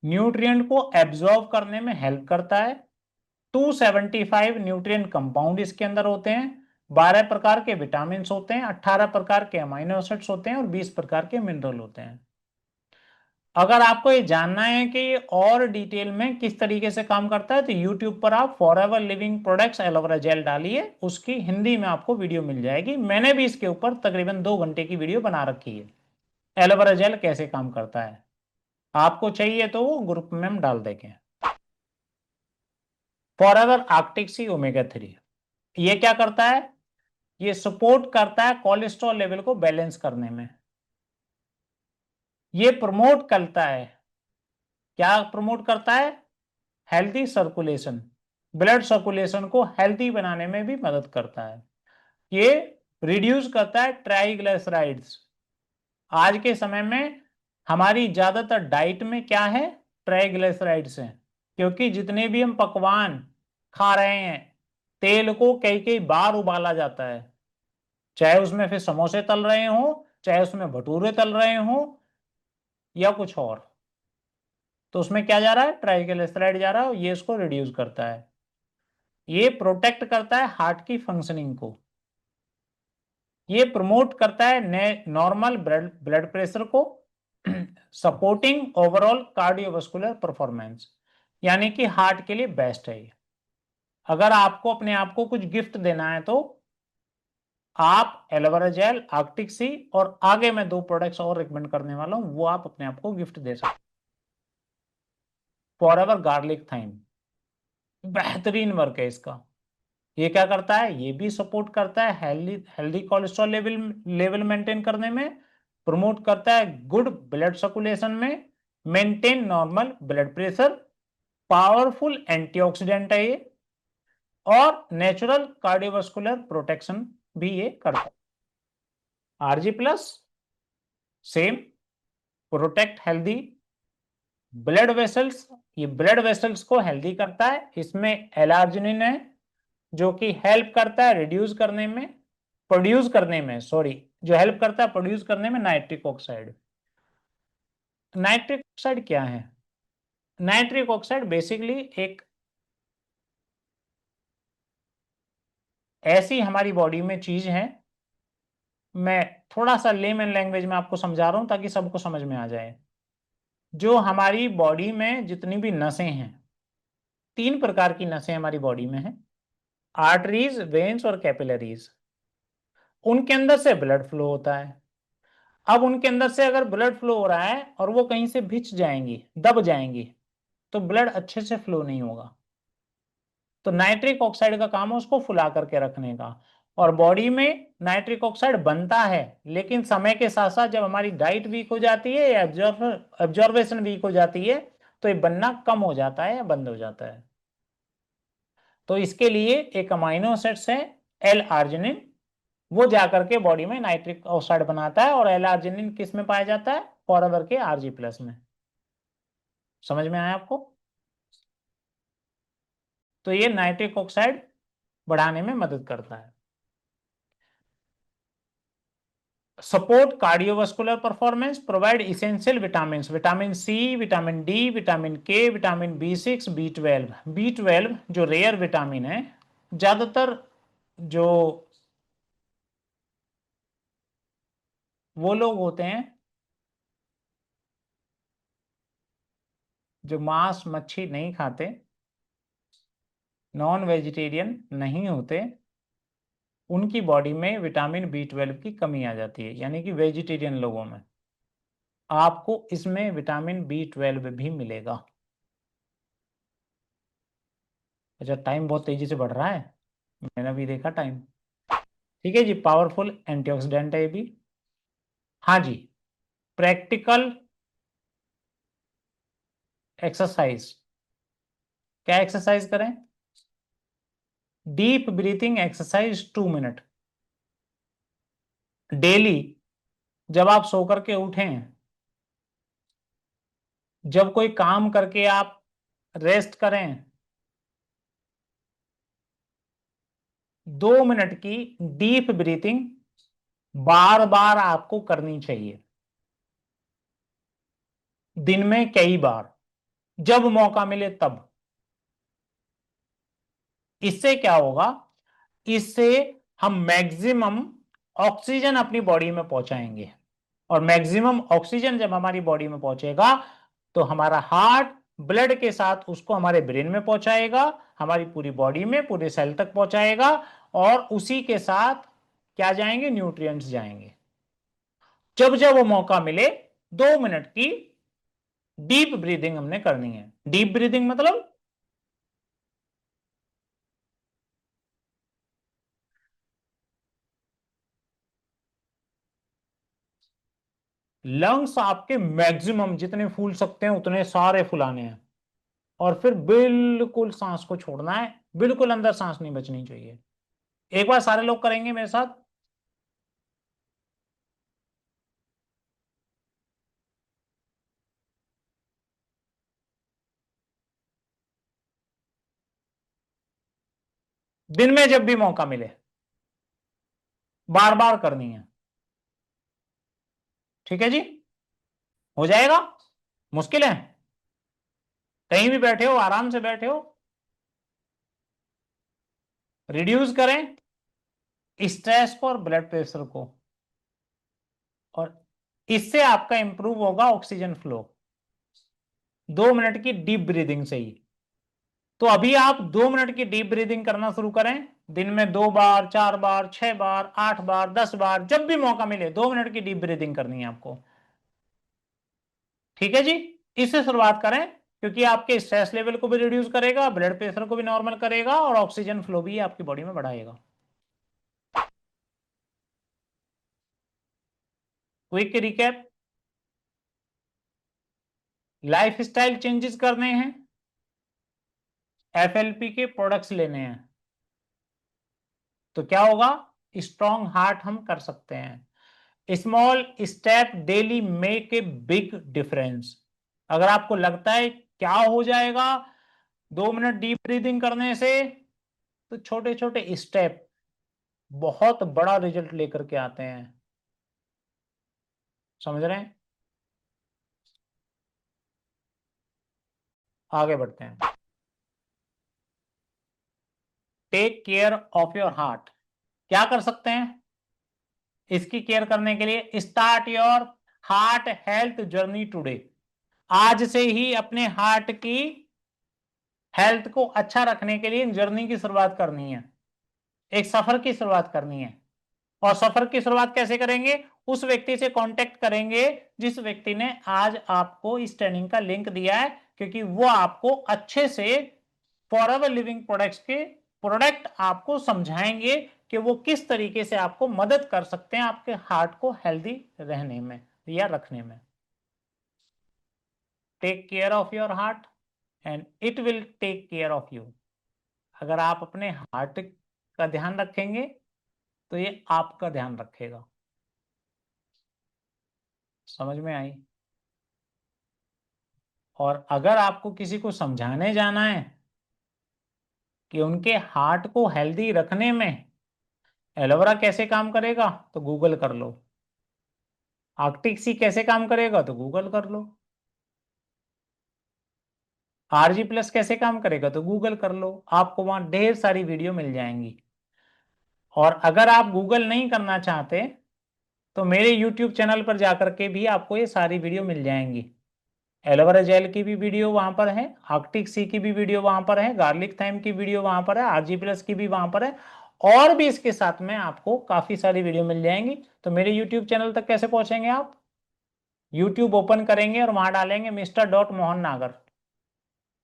न्यूट्रिएंट को एब्जॉर्ब करने में हेल्प करता है। 275 न्यूट्रिएंट कंपाउंड इसके अंदर होते हैं, 12 प्रकार के विटामिन होते हैं, 18 प्रकार के अमीनो एसिड्स होते हैं, और 20 प्रकार के मिनरल होते हैं। अगर आपको ये जानना है कि ये और डिटेल में किस तरीके से काम करता है, तो YouTube पर आप forever living products aloe vera gel डालिए, उसकी हिंदी में आपको वीडियो मिल जाएगी। मैंने भी इसके ऊपर तकरीबन 2 घंटे की वीडियो बना रखी है, एलोवेरा जेल कैसे काम करता है। आपको चाहिए तो वो ग्रुप में हम डाल देंगे। फॉरएवर आर्कटिक सी ओमेगा 3, ये क्या करता है? ये सपोर्ट करता है कोलेस्ट्रॉल लेवल को बैलेंस करने में। ये प्रमोट करता है, क्या प्रमोट करता है? हेल्थी सर्कुलेशन, ब्लड सर्कुलेशन को हेल्थी बनाने में भी मदद करता है। ये रिड्यूस करता है ट्राइग्लिसराइड्स। आज के समय में हमारी ज्यादातर डाइट में क्या है? ट्राइग्लिसराइड्स हैं, क्योंकि जितने भी हम पकवान खा रहे हैं, तेल को कई कई बार उबाला जाता है, चाहे उसमें फिर समोसे तल रहे हो, चाहे उसमें भटूरे तल रहे हो, या कुछ और। तो उसमें क्या जा रहा है? ट्राइग्लिसराइड जा रहा है, और ये इसको रिड्यूस करता है। ये प्रोटेक्ट करता है हार्ट की फंक्शनिंग को। ये प्रमोट करता है नॉर्मल ब्लड ब्लड प्रेशर को, सपोर्टिंग ओवरऑल कार्डियोवास्कुलर परफॉर्मेंस, यानी कि हार्ट के लिए बेस्ट है ये। अगर आपको अपने आप को कुछ गिफ्ट देना है तो आप एलोवेरा जेल, आर्कटिक सी, और आगे मैं 2 प्रोडक्ट्स और रिकमेंड करने वाला हूं, वो आप अपने आप को गिफ्ट दे सकते। फॉरएवर गार्लिक थाइम, बेहतरीन वर्क है इसका। ये क्या करता है, ये भी सपोर्ट करता है healthy healthy cholesterol level level maintain करने में, प्रमोट करता है गुड ब्लड सर्कुलेशन में, maintain normal blood pressure, powerful antioxidant है ये, और नेचुरल कार्डियोवास्कुलर प्रोटेक्शन भी ये करता है। RG plus same, protect healthy blood vessels, ये ब्लड वेसल्स को हेल्दी करता है। इसमें एलार्जिनिन है जो कि हेल्प करता है रिड्यूस करने में, प्रोड्यूस करने में, सॉरी, जो हेल्प करता है प्रोड्यूस करने में नाइट्रिक ऑक्साइड। नाइट्रिक ऑक्साइड क्या है? नाइट्रिक ऑक्साइड बेसिकली एक ऐसी हमारी बॉडी में चीज है, मैं थोड़ा सा लेमन लैंग्वेज में आपको समझा रहा हूं ताकि सबको समझ में आ जाए। जो हमारी बॉडी में जितनी भी नसें हैं, 3 प्रकार की नसें हमारी बॉडी में हैं, आर्टरीज, वेन्स और कैपिलरीज। उनके अंदर से ब्लड फ्लो होता है। अब उनके अंदर से अगर ब्लड फ्लो हो रहा है और वो कहीं से भिंच जाएंगी, दब जाएंगी, तो ब्लड अच्छे से फ्लो नहीं होगा। तो नाइट्रिक ऑक्साइड का काम है उसको फुला करके रखने का। और बॉडी में नाइट्रिक ऑक्साइड बनता है, लेकिन समय के साथ साथ जब हमारी डाइट वीक हो जाती है या एब्जॉर्वेशन वीक हो जाती है, तो ये बनना कम हो जाता है या बंद हो जाता है। तो इसके लिए एक अमाइनो एसिड्स है एल आर्जिनिन, वो जाकर के बॉडी में नाइट्रिक ऑक्साइड बनाता है। और एल आर्जिनिन किस में पाया जाता है? फॉरएवर के आरजी प्लस में। समझ में आया आपको? तो ये नाइट्रिक ऑक्साइड बढ़ाने में मदद करता है। Support cardiovascular performance, provide essential vitamin, vitamin C, vitamin D, vitamin के, विटामिन बी6, बी12। बी12 जो रेयर विटामिन है, ज्यादातर जो वो लोग होते हैं जो मांस मच्छी नहीं खाते, नॉन वेजिटेरियन नहीं होते, उनकी बॉडी में विटामिन बी12 की कमी आ जाती है, यानी कि वेजिटेरियन लोगों में आपको इसमें विटामिन बी12 भी मिलेगा। अच्छा, टाइम बहुत तेजी से बढ़ रहा है, मैंने अभी देखा टाइम। ठीक है जी, पावरफुल एंटीऑक्सीडेंट है ये भी। हाँ जी, प्रैक्टिकल एक्सरसाइज। क्या एक्सरसाइज करें? Deep breathing exercise 2 minute daily. जब आप सो करके उठें, जब कोई काम करके आप रेस्ट करें, 2 मिनट की डीप ब्रीथिंग बार बार आपको करनी चाहिए, दिन में कई बार, जब मौका मिले तब। इससे क्या होगा? इससे हम मैक्सिमम ऑक्सीजन अपनी बॉडी में पहुंचाएंगे, और मैक्सिमम ऑक्सीजन जब हमारी बॉडी में पहुंचेगा तो हमारा हार्ट ब्लड के साथ उसको हमारे ब्रेन में पहुंचाएगा, हमारी पूरी बॉडी में पूरे सेल तक पहुंचाएगा, और उसी के साथ क्या जाएंगे? न्यूट्रिएंट्स जाएंगे। जब जब वो मौका मिले, 2 मिनट की डीप ब्रीदिंग हमने करनी है। डीप ब्रीदिंग मतलब लंग्स आपके मैक्सिमम जितने फूल सकते हैं उतने सारे फुलाने हैं, और फिर बिल्कुल सांस को छोड़ना है, बिल्कुल अंदर सांस नहीं बचनी चाहिए। एक बार सारे लोग करेंगे मेरे साथ। दिन में जब भी मौका मिले, बार बार करनी है। ठीक है जी, हो जाएगा? मुश्किल है? कहीं भी बैठे हो, आराम से बैठे हो, रिड्यूस करें स्ट्रेस को और ब्लड प्रेशर को, और इससे आपका इंप्रूव होगा ऑक्सीजन फ्लो, 2 मिनट की डीप ब्रीदिंग से ही। तो अभी आप 2 मिनट की डीप ब्रीदिंग करना शुरू करें। दिन में 2 बार, 4 बार, 6 बार, 8 बार, 10 बार, जब भी मौका मिले 2 मिनट की डीप ब्रीदिंग करनी है आपको। ठीक है जी। इससे शुरुआत करें, क्योंकि आपके स्ट्रेस लेवल को भी रिड्यूस करेगा, ब्लड प्रेशर को भी नॉर्मल करेगा और ऑक्सीजन फ्लो भी आपकी बॉडी में बढ़ाएगा। Quick recap, life style changes करने हैं, एफएलपी के प्रोडक्ट्स लेने हैं, तो क्या होगा, स्ट्रॉन्ग हार्ट हम कर सकते हैं। Small step daily make a big difference. अगर आपको लगता है क्या हो जाएगा 2 मिनट डीप ब्रीदिंग करने से, तो छोटे छोटे स्टेप बहुत बड़ा रिजल्ट लेकर के आते हैं। समझ रहे हैं? आगे बढ़ते हैं। Take care of your heart. क्या कर सकते हैं इसकी केयर करने के लिए? Start your heart health journey today. आज से ही अपने हार्ट की हेल्थ को अच्छा रखने के लिए जर्नी की शुरुआत करनी है, एक सफर की शुरुआत करनी है। और सफर की शुरुआत कैसे करेंगे? उस व्यक्ति से कांटेक्ट करेंगे जिस व्यक्ति ने आज आपको इस ट्रेनिंग का लिंक दिया है, क्योंकि वो आपको अच्छे से फॉरएवर लिविंग प्रोडक्ट्स के प्रोडक्ट आपको समझाएंगे कि वो किस तरीके से आपको मदद कर सकते हैं आपके हार्ट को हेल्दी रहने में या रखने में। Take care of your heart and it will take care of you. अगर आप अपने हार्ट का ध्यान रखेंगे तो ये आपका ध्यान रखेगा। समझ में आई? और अगर आपको किसी को समझाने जाना है कि उनके हार्ट को हेल्दी रखने में एलोवेरा कैसे काम करेगा, तो गूगल कर लो। आर्कटिक सी कैसे काम करेगा, तो गूगल कर लो। RG+ कैसे काम करेगा, तो गूगल कर लो। आपको वहां ढेर सारी वीडियो मिल जाएंगी। और अगर आप गूगल नहीं करना चाहते तो मेरे YouTube चैनल पर जाकर के भी आपको ये सारी वीडियो मिल जाएंगी। एलोवेरा जेल की भी वीडियो वहां पर है, आर्कटिक सी की भी वीडियो वहां पर है, गार्लिक थाइम की वीडियो वहां पर है, RG+ की भी वहां पर है। और भी इसके साथ में आपको काफी सारी वीडियो मिल जाएंगी। तो मेरे YouTube चैनल तक कैसे पहुंचेंगे आप? YouTube ओपन करेंगे और वहां डालेंगे Mr. मोहन नागर।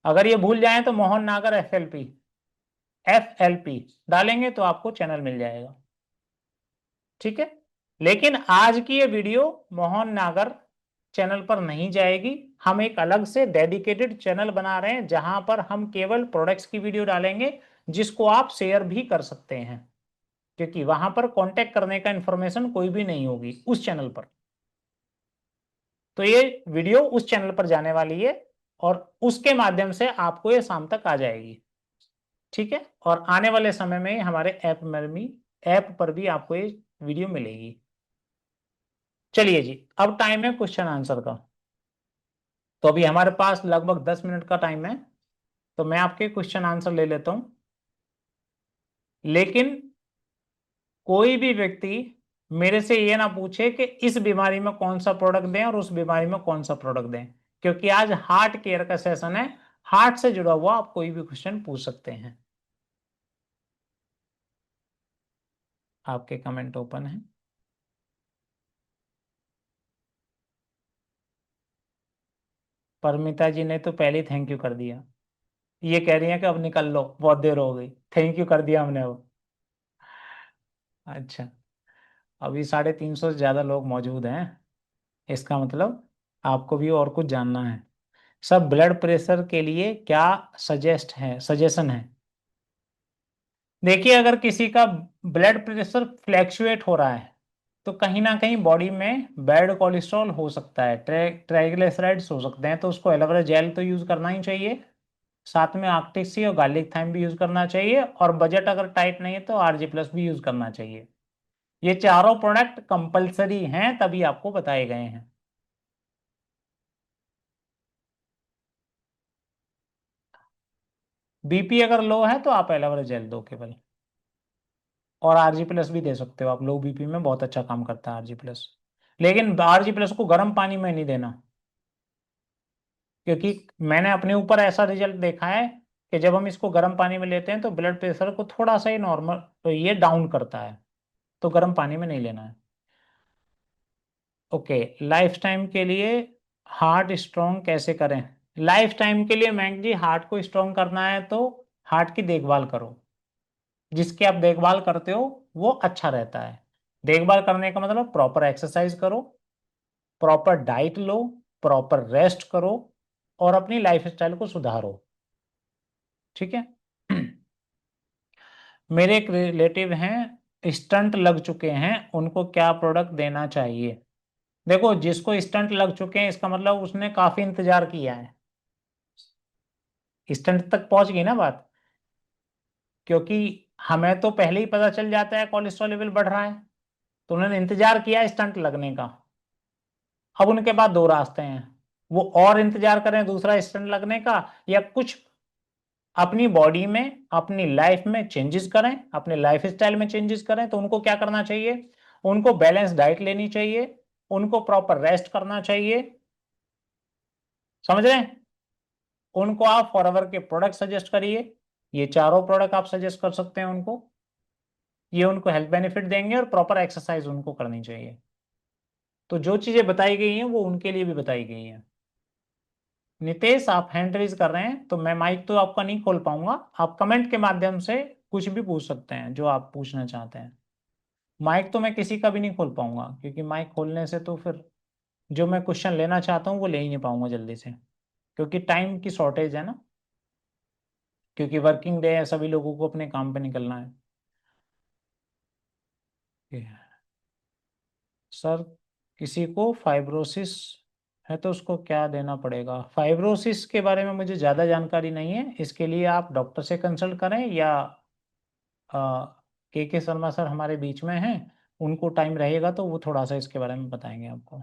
अगर ये भूल जाए तो मोहन नागर FLP डालेंगे तो आपको चैनल मिल जाएगा। ठीक है। लेकिन आज की ये वीडियो मोहन नागर चैनल पर नहीं जाएगी। हम एक अलग से डेडिकेटेड चैनल बना रहे हैं जहां पर हम केवल प्रोडक्ट्स की वीडियो डालेंगे, जिसको आप शेयर भी कर सकते हैं, क्योंकि वहां पर कांटेक्ट करने का इंफॉर्मेशन कोई भी नहीं होगी उस चैनल पर। तो ये वीडियो उस चैनल पर जाने वाली है और उसके माध्यम से आपको ये शाम तक आ जाएगी। ठीक है। और आने वाले समय में हमारे ऐप पर भी आपको ये वीडियो मिलेगी। चलिए जी, अब टाइम है क्वेश्चन आंसर का। तो अभी हमारे पास लगभग 10 मिनट का टाइम है, तो मैं आपके क्वेश्चन आंसर ले लेता हूं। लेकिन कोई भी व्यक्ति मेरे से ये ना पूछे कि इस बीमारी में कौन सा प्रोडक्ट दें और उस बीमारी में कौन सा प्रोडक्ट दें, क्योंकि आज हार्ट केयर का सेशन है। हार्ट से जुड़ा हुआ आप कोई भी क्वेश्चन पूछ सकते हैं। आपके कमेंट ओपन है। परमिता जी ने तो पहले ही थैंक यू कर दिया। ये कह रही है कि अब निकल लो, बहुत देर हो गई। थैंक यू कर दिया हमने अब। अच्छा, अभी 350 से ज्यादा लोग मौजूद हैं। इसका मतलब आपको भी और कुछ जानना है। सब ब्लड प्रेशर के लिए क्या सजेशन है? देखिए, अगर किसी का ब्लड प्रेशर फ्लैक्चुएट हो रहा है तो कहीं ना कहीं बॉडी में बैड कोलेस्ट्रॉल हो सकता है, ट्राइग्लिसराइड्स हो सकते हैं, तो उसको एलोवेरा जेल तो यूज करना ही चाहिए। साथ में आर्कटिक सी और गार्लिक थाइम भी यूज करना चाहिए, और बजट अगर टाइट नहीं है तो RG+ भी यूज करना चाहिए। ये चारों प्रोडक्ट कंपलसरी हैं, तभी आपको बताए गए हैं। BP अगर लो है तो आप एलोवेरा जेल दो केवल। और RG+ भी दे सकते हो आप, लो BP में बहुत अच्छा काम करता है RG+। लेकिन RG+ को गर्म पानी में नहीं देना, क्योंकि मैंने अपने ऊपर ऐसा रिजल्ट देखा है कि जब हम इसको गर्म पानी में लेते हैं तो ब्लड प्रेशर को थोड़ा सा ही नॉर्मल तो ये डाउन करता है, तो गर्म पानी में नहीं लेना है। ओके, लाइफ टाइम के लिए हार्ट स्ट्रॉन्ग कैसे करें? लाइफ टाइम के लिए मैम जी हार्ट को स्ट्रॉन्ग करना है तो हार्ट की देखभाल करो। जिसकी आप देखभाल करते हो वो अच्छा रहता है। देखभाल करने का मतलब प्रॉपर एक्सरसाइज करो, प्रॉपर डाइट लो, प्रॉपर रेस्ट करो और अपनी लाइफ स्टाइल को सुधारो। ठीक है। मेरे एक रिलेटिव हैं, स्टंट लग चुके हैं, उनको क्या प्रोडक्ट देना चाहिए? देखो, जिसको स्टंट लग चुके हैं इसका मतलब उसने काफी इंतजार किया है, स्टंट तक पहुंच गई ना बात। क्योंकि हमें तो पहले ही पता चल जाता है कोलेस्ट्रॉल लेवल बढ़ रहा है, तो उन्होंने इंतजार किया स्टंट लगने का। अब उनके पास दो रास्ते हैं, वो और इंतजार करें दूसरा स्टंट लगने का, या कुछ अपनी बॉडी में अपनी लाइफ में चेंजेस करें, अपने लाइफ स्टाइल में चेंजेस करें। तो उनको क्या करना चाहिए? उनको बैलेंस डाइट लेनी चाहिए, उनको प्रॉपर रेस्ट करना चाहिए। समझ रहे हैं? उनको आप फॉरएवर के प्रोडक्ट सजेस्ट करिए, ये चारों प्रोडक्ट आप सजेस्ट कर सकते हैं उनको। ये उनको हेल्थ बेनिफिट देंगे और प्रॉपर एक्सरसाइज उनको करनी चाहिए। तो जो चीजें बताई गई हैं वो उनके लिए भी बताई गई हैं। नितेश, आप हैंड रेज कर रहे हैं तो मैं माइक तो आपका नहीं खोल पाऊंगा, आप कमेंट के माध्यम से कुछ भी पूछ सकते हैं जो आप पूछना चाहते हैं। माइक तो मैं किसी का भी नहीं खोल पाऊंगा, क्योंकि माइक खोलने से तो फिर जो मैं क्वेश्चन लेना चाहता हूँ वो ले ही नहीं पाऊंगा जल्दी से, क्योंकि टाइम की शॉर्टेज है ना, क्योंकि वर्किंग डे है, सभी लोगों को अपने काम पे निकलना है। सर, किसी को फाइब्रोसिस है तो उसको क्या देना पड़ेगा? फाइब्रोसिस के बारे में मुझे ज़्यादा जानकारी नहीं है, इसके लिए आप डॉक्टर से कंसल्ट करें, या के शर्मा सर हमारे बीच में हैं, उनको टाइम रहेगा तो वो थोड़ा सा इसके बारे में बताएंगे आपको।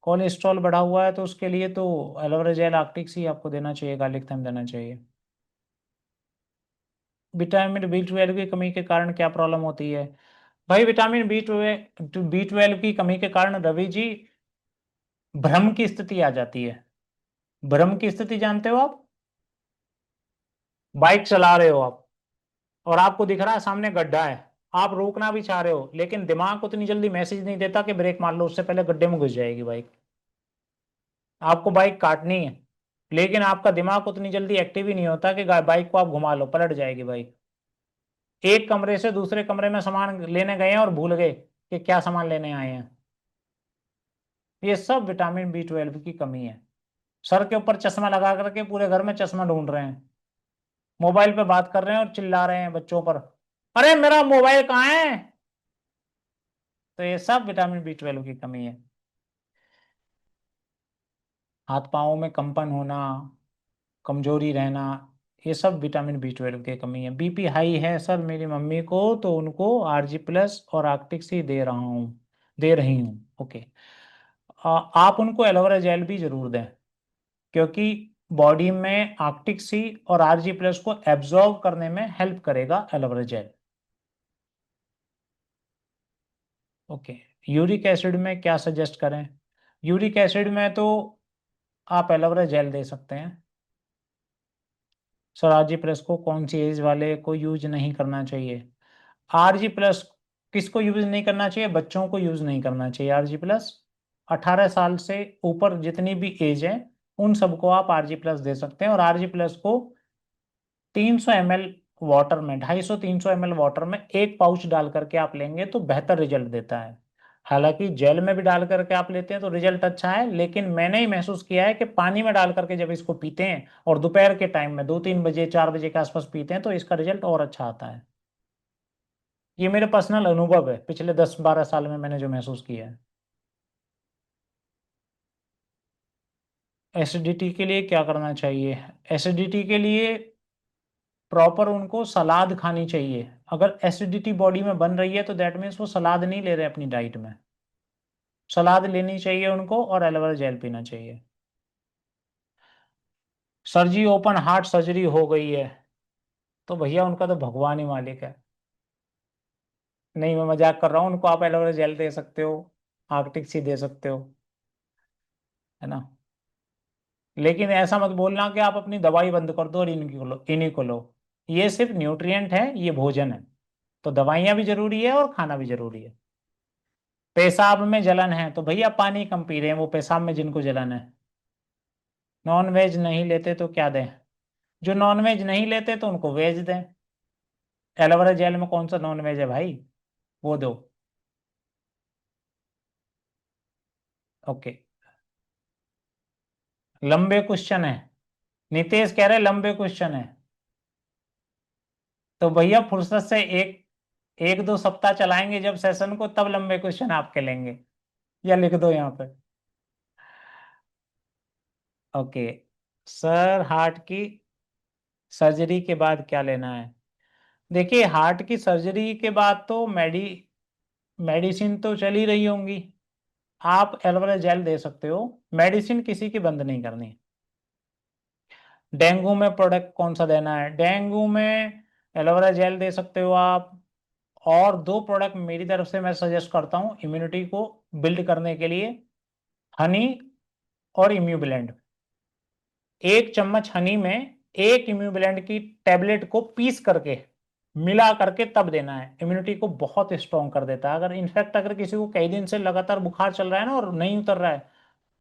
कोलेस्ट्रॉल बढ़ा हुआ है तो उसके लिए तो एलोवेरा जेल आर्टिक्स ही आपको देना चाहिए, गार्लिक थम देना चाहिए। विटामिन बी 12 की कमी के कारण क्या प्रॉब्लम होती है? भाई, विटामिन बी 12 की कमी के कारण रवि जी भ्रम की स्थिति आ जाती है। भ्रम की स्थिति जानते हो आप? बाइक चला रहे हो आप और आपको दिख रहा है सामने गड्ढा है, आप रोकना भी चाह रहे हो लेकिन दिमाग उतनी जल्दी मैसेज नहीं देता कि ब्रेक मार लो, उससे पहले गड्ढे में घुस जाएगी बाइक। आपको बाइक काटनी है लेकिन आपका दिमाग उतनी जल्दी एक्टिव ही नहीं होता कि बाइक को आप घुमा लो, पलट जाएगी बाइक। एक कमरे से दूसरे कमरे में सामान लेने गए हैं और भूल गए कि क्या सामान लेने आए हैं। ये सब विटामिन बी 12 की कमी है। सर के ऊपर चश्मा लगा करके पूरे घर में चश्मा ढूंढ रहे हैं, मोबाइल पे बात कर रहे हैं और चिल्ला रहे हैं बच्चों पर, अरे मेरा मोबाइल कहाँ है? तो ये सब विटामिन बी 12 की कमी है। हाथ पाँवों में कंपन होना, कमजोरी रहना, ये सब विटामिन बी 12 की कमी है। बीपी हाई है सर मेरी मम्मी को, तो उनको RG+ और आर्कटिक सी दे रहा हूँ, दे रही हूँ। ओके, आप उनको एलोवेरा जेल भी जरूर दें, क्योंकि बॉडी में आर्कटिक सी और RG+ को एब्जॉर्ब करने में हेल्प करेगा aloe vera gel. Okay, uric acid में क्या सजेस्ट करें? यूरिक एसिड में तो आप एलोवेरा जेल दे सकते हैं। सर, RG+ को कौन सी एज वाले को यूज नहीं करना चाहिए? RG+ किसको यूज नहीं करना चाहिए? बच्चों को यूज नहीं करना चाहिए RG+। 18 साल से ऊपर जितनी भी एज है उन सबको आप RG+ दे सकते हैं, और RG+ को 300 ml वाटर में, 250 300 ml वाटर में एक पाउच डाल करके आप लेंगे तो बेहतर रिजल्ट देता है। हालांकि जेल में भी डाल करके आप लेते हैं तो रिजल्ट अच्छा है, लेकिन मैंने ही महसूस किया है कि पानी में डाल करके जब इसको पीते हैं और दोपहर के टाइम में 2-3 बजे 4 बजे के आसपास पीते हैं तो इसका रिजल्ट और अच्छा आता है। ये मेरा पर्सनल अनुभव है, पिछले 10-12 साल में मैंने जो महसूस किया है। एसिडिटी के लिए क्या करना चाहिए? एसिडिटी के लिए प्रॉपर उनको सलाद खानी चाहिए। अगर एसिडिटी बॉडी में बन रही है तो दैट मीन्स वो सलाद नहीं ले रहे अपनी डाइट में। सलाद लेनी चाहिए उनको और एलोवेरा जेल पीना चाहिए। सर जी, ओपन हार्ट सर्जरी हो गई है, तो भैया उनका तो भगवान ही मालिक है। नहीं, मैं मजाक कर रहा हूँ, उनको आप एलोवेरा जेल दे सकते हो, आर्कटिक सी दे सकते हो, है ना। लेकिन ऐसा मत बोलना कि आप अपनी दवाई बंद कर दो और इन्हीं को लो। ये सिर्फ न्यूट्रिएंट है, ये भोजन है। तो दवाइयाँ भी जरूरी है और खाना भी जरूरी है। पेशाब में जलन है तो भैया पानी कम पी रहे हैं वो पेशाब में जिनको जलन है। नॉन वेज नहीं लेते तो क्या दें? जो नॉन वेज नहीं लेते तो उनको वेज दें। एलोवेरा जेल में कौन सा नॉन वेज है भाई? वो दो। ओके। लंबे क्वेश्चन है। नितेश कह रहे लंबे क्वेश्चन है। तो भैया फुर्सत से एक एक दो सप्ताह चलाएंगे जब सेशन को, तब लंबे क्वेश्चन आपके लेंगे। या लिख दो यहाँ पे। ओके। सर हार्ट की सर्जरी के बाद क्या लेना है? देखिए हार्ट की सर्जरी के बाद तो मेडिसिन तो चल ही रही होंगी। आप एलोवेरा जेल दे सकते हो। मेडिसिन किसी की बंद नहीं करनी। डेंगू में प्रोडक्ट कौन सा देना है? डेंगू में एलोवेरा जेल दे सकते हो आप। और दो प्रोडक्ट मेरी तरफ से मैं सजेस्ट करता हूँ इम्यूनिटी को बिल्ड करने के लिए। हनी और इम्यूबिलेंट। एक चम्मच हनी में एक इम्यूबिलेंट की टेबलेट को पीस करके मिला करके तब देना है। इम्यूनिटी को बहुत स्ट्रॉन्ग कर देता है। अगर इनफैक्ट अगर किसी को कई दिन से लगातार बुखार चल रहा है ना और नहीं उतर रहा है,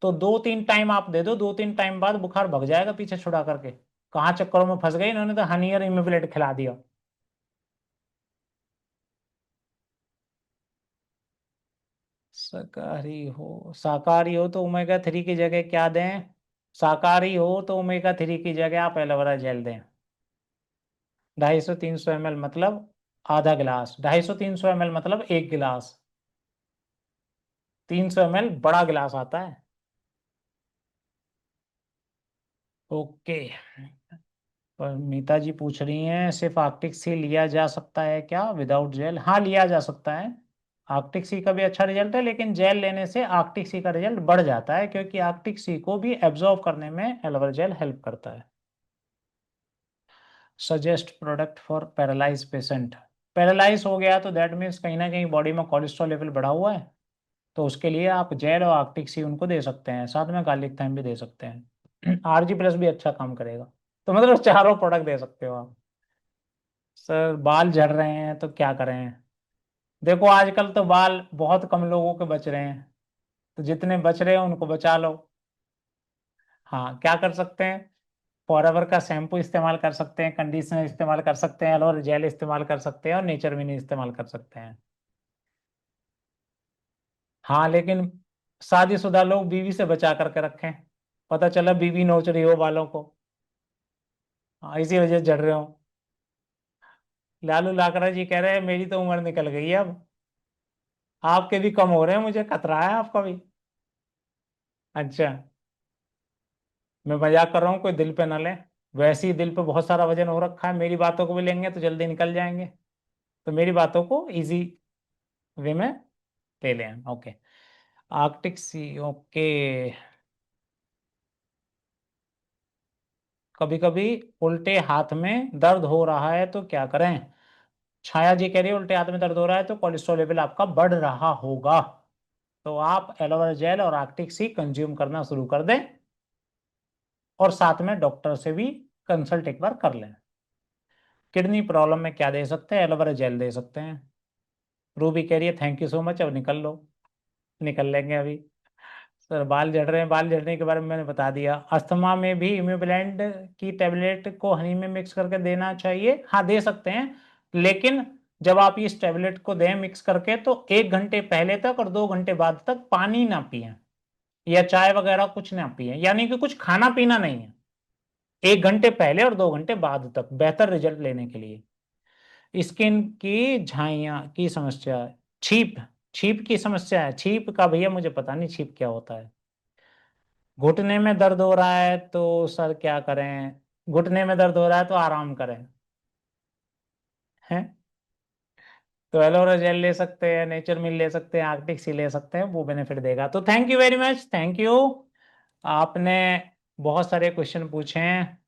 तो 2-3 टाइम आप दे दो, 2-3 टाइम बाद बुखार भग जाएगा पीछे छुड़ा करके। कहाँ चक्करों में फंस गए इन्होंने, तो हनी और इम्यूबिलेंट खिला दिया। शाकाहारी हो तो ओमेगा 3 की जगह क्या दें? शाकाहारी हो तो ओमेगा 3 की जगह आप एलोवेरा जेल दें। 250-300 ml मतलब आधा गिलास, 250-300 ml मतलब एक गिलास। 300 ml बड़ा गिलास आता है। ओके। पर मीता जी पूछ रही हैं सिर्फ आर्कटिक सी लिया जा सकता है क्या विदाउट जेल? हाँ लिया जा सकता है। आर्कटिक सी का भी अच्छा रिजल्ट है, लेकिन जेल लेने से आर्कटिक सी का रिजल्ट बढ़ जाता है, क्योंकि आर्कटिक सी को भी एब्जॉर्ब करने में एलोवेरा जेल हेल्प करता है। Suggest product for paralyse patient. Paralyse हो गया तो दैट मीन्स कहीं ना कहीं बॉडी में कोलेस्ट्रॉल लेवल बढ़ा हुआ है। तो उसके लिए आप जेल और आर्कटिक सी उनको दे सकते हैं, साथ में गार्लिक थाइम भी दे सकते हैं। RG+ भी अच्छा काम करेगा। तो मतलब चारों प्रोडक्ट दे सकते हो आप। सर बाल झड़ रहे हैं तो क्या करें? देखो आजकल तो बाल बहुत कम लोगों के बच रहे हैं। तो जितने बच रहे हैं उनको बचा लो। हाँ क्या कर सकते हैं? फॉरएवर का शैम्पू इस्तेमाल कर सकते हैं, कंडीशनर इस्तेमाल कर सकते हैं, एलोवेरा जेल इस्तेमाल कर सकते हैं और नेचर विनी इस्तेमाल कर सकते हैं। हाँ लेकिन शादीशुदा लोग बीवी से बचा करके रखें। पता चला बीवी नोच रही हो बालों को। हाँ इसी वजह से झड़ रहे हो। लालू लाकड़ा जी कह रहे हैं मेरी तो उम्र निकल गई है अब। आपके भी कम हो रहे हैं, मुझे खतरा है आपका भी। अच्छा। मैं मजाक कर रहा हूँ, कोई दिल पे ना ले। वैसे ही दिल पे बहुत सारा वजन हो रखा है, मेरी बातों को भी लेंगे तो जल्दी निकल जाएंगे। तो मेरी बातों को इजी वे में ले लें। ओके। आर्कटिक सी। ओके। कभी कभी उल्टे हाथ में दर्द हो रहा है तो क्या करें? छाया जी कह रही है उल्टे हाथ में दर्द हो रहा है तो कोलेस्ट्रॉल लेवल आपका बढ़ रहा होगा। तो आप एलोवेरा जेल और आर्कटिक सी कंज्यूम करना शुरू कर दें। और साथ में डॉक्टर से भी कंसल्ट एक बार कर लें। किडनी प्रॉब्लम में क्या दे सकते हैं? एलोवेरा जेल दे सकते हैं। रूबी कह रही है थैंक यू सो मच, अब निकल लो। निकल लेंगे अभी। सर बाल झड़ रहे हैं, बाल झड़ने के बारे में मैंने बता दिया। अस्थमा में भी इम्यूब्लेंट की टेबलेट को हनी में मिक्स करके देना चाहिए, हाँ दे सकते हैं। लेकिन जब आप इस टेबलेट को दें मिक्स करके तो 1 घंटे पहले तक और 2 घंटे बाद तक पानी ना पिए, या चाय वगैरह कुछ ना पिए, यानी कि कुछ खाना पीना नहीं है। 1 घंटे पहले और 2 घंटे बाद तक बेहतर रिजल्ट लेने के लिए। स्किन की झाइयाँ की समस्या। छीप। छीप की समस्या है? छीप का भैया मुझे पता नहीं छीप क्या होता है। घुटने में दर्द हो रहा है तो सर क्या करें? घुटने में दर्द हो रहा है तो आराम करें। हैं? तो एलोवेरा जेल ले सकते हैं, नेचर मिल ले सकते हैं, आर्कटिक सी ले सकते हैं, वो बेनिफिट देगा। तो thank you very much, thank you. आपने बहुत सारे क्वेश्चन पूछे हैं।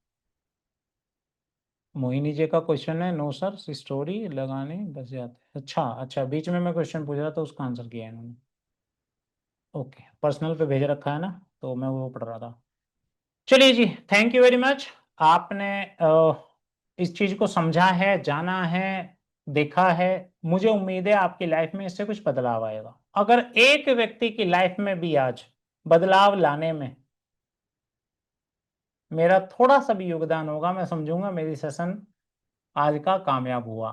मोहिनी जी का क्वेश्चन है नो सर स्टोरी लगाने बस जाते, अच्छा अच्छा बीच में मैं क्वेश्चन पूछ रहा था उसका आंसर किया है इन्होंने। ओके पर्सनल पे भेज रखा है ना, तो मैं वो पढ़ रहा था। चलिए जी, थैंक यू वेरी मच। आपने इस चीज को समझा है, जाना है, देखा है। मुझे उम्मीद है आपकी लाइफ में इससे कुछ बदलाव आएगा। अगर एक व्यक्ति की लाइफ में भी आज बदलाव लाने में मेरा थोड़ा सा भी योगदान होगा, मैं समझूंगा मेरी सेशन आज का कामयाब हुआ।